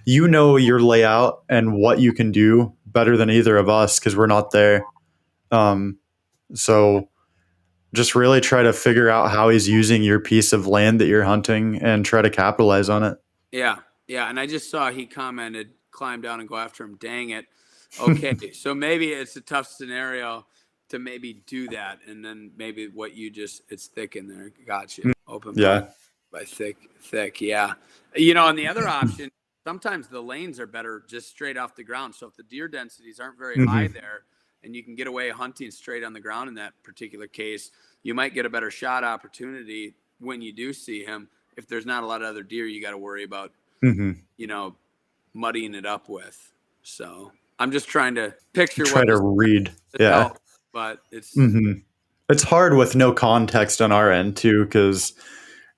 Speaker 1: your layout and what you can do better than either of us because we're not there. Um, so just really try to figure out how he's using your piece of land that you're hunting and try to capitalize on it.
Speaker 2: Yeah, yeah. And I just saw he commented, climb down and go after him. Dang it. Okay, so maybe it's a tough scenario to maybe do that, and then maybe what you just it's thick in there. Gotcha. Open
Speaker 1: Yeah.
Speaker 2: by thick. Yeah. And the other option, sometimes the lanes are better just straight off the ground. So if the deer densities aren't very high
Speaker 1: Hmm.
Speaker 2: there, and you can get away hunting straight on the ground in that particular case, you might get a better shot opportunity when you do see him. If there's not a lot of other deer, you got to worry about,
Speaker 1: Hmm.
Speaker 2: you know, muddying it up with. So I'm just trying to picture
Speaker 1: Try
Speaker 2: what
Speaker 1: to
Speaker 2: this
Speaker 1: read. Yeah.
Speaker 2: help, but it's
Speaker 1: Hmm. It's hard with no context on our end too, because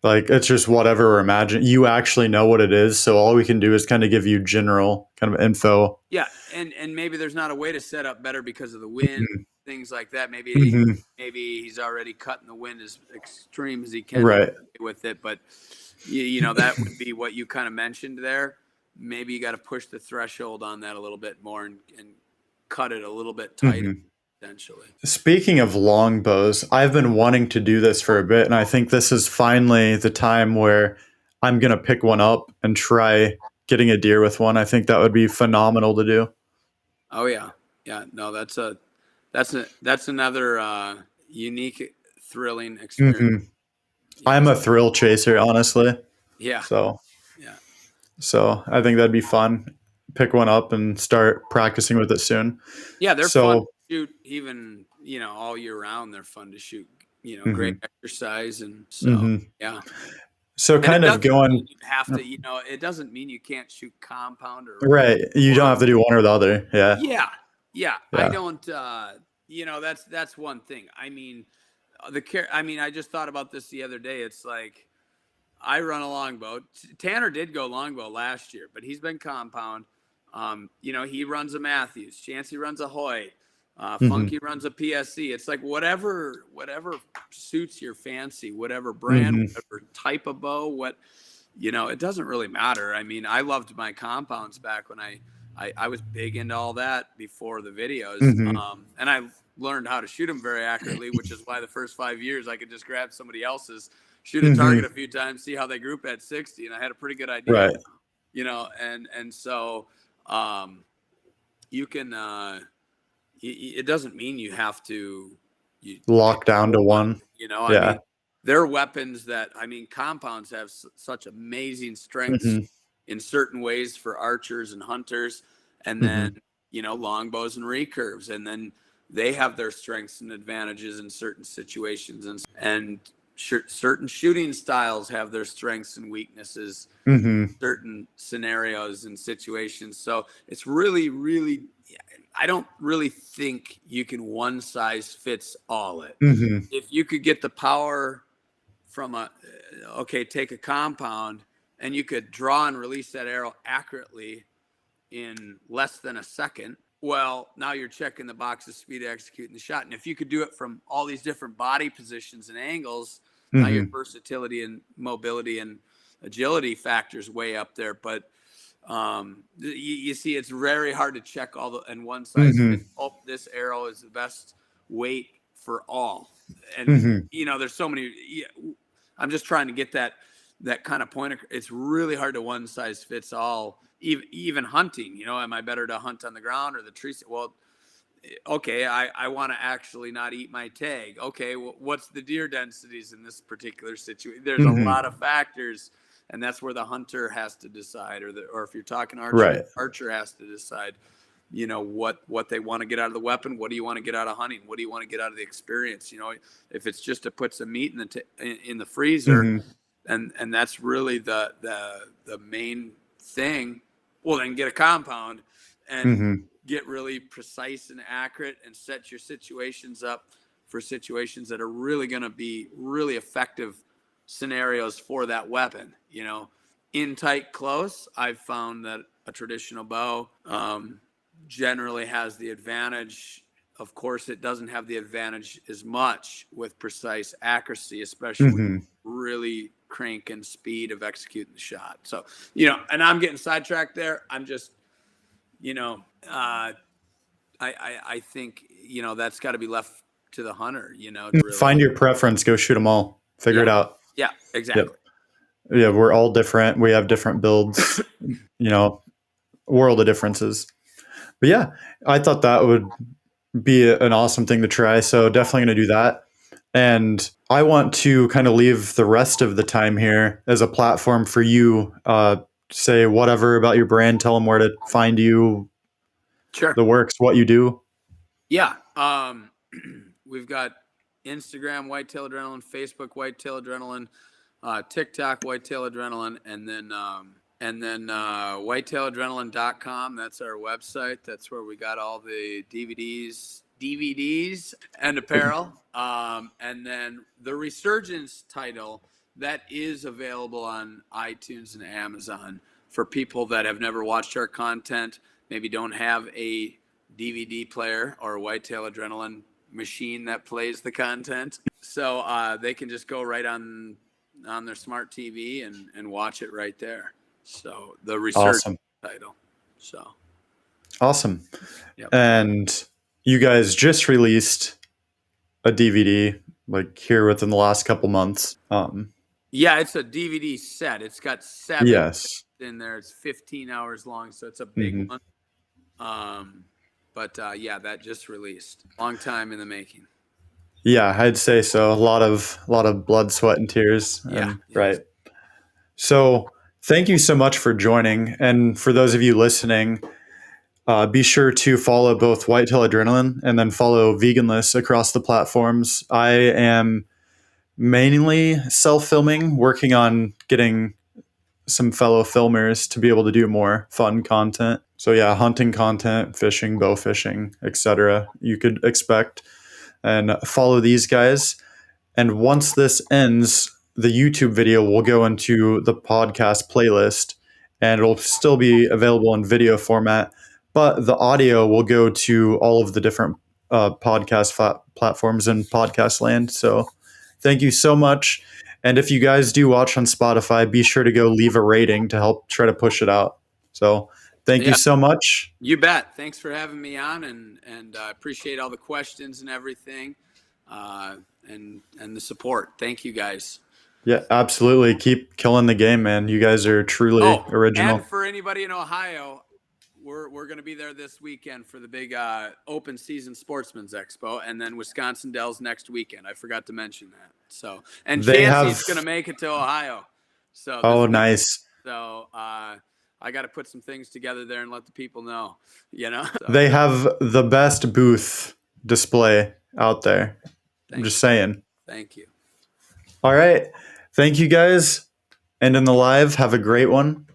Speaker 1: like it's just whatever we're imagining. You actually know what it is, so all we can do is kind of give you general kind of info.
Speaker 2: yeah, and maybe there's not a way to set up better because of the wind,
Speaker 1: Hmm.
Speaker 2: things like that.
Speaker 1: Hmm.
Speaker 2: Maybe he's already cutting the wind as extreme as he can
Speaker 1: Right.
Speaker 2: with it, but that would be what you kind of mentioned there. Maybe you got to push the threshold on that a little bit more and cut it a little bit tighter,
Speaker 1: Hmm.
Speaker 2: potentially.
Speaker 1: Speaking of longbows, I've been wanting to do this for a bit, and I think this is finally the time where I'm gonna pick one up and try getting a deer with one. I think that would be phenomenal to do.
Speaker 2: Oh yeah, yeah. No, that's another unique, thrilling experience.
Speaker 1: Hmm. I'm
Speaker 2: Yes.
Speaker 1: a thrill chaser, honestly.
Speaker 2: Yeah.
Speaker 1: So,
Speaker 2: Yeah.
Speaker 1: so I think that'd be fun. pick one up and start practicing with it soon.
Speaker 2: Yeah, they're fun to
Speaker 1: So,
Speaker 2: shoot even, all year round. They're fun to shoot, great
Speaker 1: mhm,
Speaker 2: exercise. And so,
Speaker 1: mhm.
Speaker 2: yeah.
Speaker 1: So
Speaker 2: And it
Speaker 1: kind of
Speaker 2: doesn't mean
Speaker 1: going
Speaker 2: you have to, it doesn't mean you can't shoot compound
Speaker 1: right. You don't
Speaker 2: or
Speaker 1: have to do one or the other. Yeah.
Speaker 2: yeah, yeah. I
Speaker 1: Yeah.
Speaker 2: don't, that's one thing. I mean, I just thought about this the other day. It's like, I run a longbow. Tanner did go longbow last year, but he's been compound. He runs a Matthews. Chancey runs a Hoyt.
Speaker 1: Hmm.
Speaker 2: Funky runs a PSC. It's like whatever suits your fancy, whatever brand,
Speaker 1: Hmm.
Speaker 2: whatever type of bow, it doesn't really matter. I mean, I loved my compounds back when I was big into all that before the videos.
Speaker 1: Hmm.
Speaker 2: And I learned how to shoot them very accurately, which is why the first 5 years I could just grab somebody else's, shoot a target
Speaker 1: Hmm.
Speaker 2: a few times, see how they group at 60, and I had a pretty good idea,
Speaker 1: Right.
Speaker 2: and so you can it doesn't mean you have to pick
Speaker 1: Lock down to
Speaker 2: one.
Speaker 1: one.
Speaker 2: I
Speaker 1: Yeah.
Speaker 2: mean, there are weapons that, compounds have such amazing strengths
Speaker 1: Hmm.
Speaker 2: in certain ways for archers and hunters, and then
Speaker 1: Hmm.
Speaker 2: longbows and recurves, and then they have their strengths and advantages in certain situations, and certain shooting styles have their strengths and weaknesses
Speaker 1: Hmm.
Speaker 2: certain scenarios and situations. So it's really, really, I don't really think you can one size fits all it.
Speaker 1: Hmm.
Speaker 2: If you could get the power from take a compound and you could draw and release that arrow accurately in less than a second, well, now you're checking the box of speed of executing the shot. And if you could do it from all these different body positions and angles, now your
Speaker 1: Hmm.
Speaker 2: versatility and mobility and agility factors way up there. But you see, it's very hard to check all the and one size
Speaker 1: Hmm.
Speaker 2: fits. Oh, this arrow is the best weight for all, and
Speaker 1: Hmm.
Speaker 2: there's so many. I'm just trying to get that kind of point. It's really hard to one size fits all. Even hunting, am I better to hunt on the ground or the trees? Well, okay, I want to actually not eat my tag. Okay, what's the deer densities in this particular situation? There's a
Speaker 1: Hmm.
Speaker 2: lot of factors, and that's where the hunter has to decide, or if you're talking archer,
Speaker 1: Right.
Speaker 2: archer has to decide, what they want to get out of the weapon. What do you want to get out of hunting? What do you want to get out of the experience? If it's just to put some meat in the freezer,
Speaker 1: Hmm.
Speaker 2: and that's really the main thing, well, then get a compound and
Speaker 1: Hmm.
Speaker 2: get really precise and accurate and set your situations up for situations that are really going to be really effective scenarios for that weapon. In tight close, I've found that a traditional bow generally has the advantage. Of course, it doesn't have the advantage as much with precise accuracy, especially when
Speaker 1: Hmm.
Speaker 2: really cranking speed of executing the shot. So, and I'm getting sidetracked there. I'm just, I think, that's got to be left to the hunter, to really,
Speaker 1: Find your preference. Go shoot them all. Figure
Speaker 2: yeah,
Speaker 1: it out.
Speaker 2: yeah,
Speaker 1: Yep.
Speaker 2: exactly.
Speaker 1: Yeah. We're all different. We have different builds. You know, world of differences. But yeah, I thought that would be an awesome thing to try. So definitely going to do that. And I want to kind of leave the rest of the time here as a platform for you. Say whatever about your brand. Tell them where to find you,
Speaker 2: Sure.
Speaker 1: the works, what you do.
Speaker 2: Yeah. We've got Instagram, Whitetail Adrenaline, Facebook, Whitetail Adrenaline, TikTok, Whitetail Adrenaline, and then whitetailadrenaline.com. That's our website. That's where we got all the DVDs and apparel. And then the Resurgence title that is available on iTunes and Amazon for people that have never watched our content, maybe don't have a DVD player or a Whitetail Adrenaline machine that plays the content. So they can just go right on their smart TV and watch it right there. So the research
Speaker 1: Awesome.
Speaker 2: title. So
Speaker 1: Awesome.
Speaker 2: yep.
Speaker 1: And you guys just released a DVD like here within the last couple months.
Speaker 2: Yeah, it's a DVD set. It's got 7
Speaker 1: Yes.
Speaker 2: in there. It's 15 hours long, so it's a big
Speaker 1: Hmm.
Speaker 2: one. But yeah, that just released. Long time in the making.
Speaker 1: Yeah, I'd say so. A lot of blood, sweat, and tears.
Speaker 2: Yeah.
Speaker 1: And
Speaker 2: Yes.
Speaker 1: right. So Thank you so much for joining. And for those of you listening, be sure to follow both Whitetail Adrenaline and then follow Veganless across the platforms. I am mainly self filming, working on getting some fellow filmers to be able to do more fun content. So, yeah, hunting content, fishing, bow fishing, etc. You could expect. And follow these guys. And once this ends, the YouTube video will go into the podcast playlist and it'll still be available in video format, but the audio will go to all of the different platforms in podcast land. So thank you so much. And if you guys do watch on Spotify, be sure to go leave a rating to help try to push it out. So thank you
Speaker 2: Yeah,
Speaker 1: so much.
Speaker 2: you bet. Thanks for having me on, and I appreciate all the questions and everything, and the support. Thank you guys.
Speaker 1: Yeah, absolutely. Keep killing the game, man. You guys are truly
Speaker 2: Oh, and
Speaker 1: original.
Speaker 2: for anybody in Ohio, we're going to be there this weekend for the big open season Sportsman's Expo, and then Wisconsin Dells next weekend. I forgot to mention that. So, and
Speaker 1: They
Speaker 2: Chancey's
Speaker 1: have,
Speaker 2: going to make it to Ohio. So this
Speaker 1: oh,
Speaker 2: weekend.
Speaker 1: nice.
Speaker 2: So I got to put some things together there and let the people know. So,
Speaker 1: They have the best booth display out there. I'm
Speaker 2: thank
Speaker 1: just
Speaker 2: you.
Speaker 1: saying.
Speaker 2: Thank you.
Speaker 1: All right. Thank you guys. And in the live, have a great one.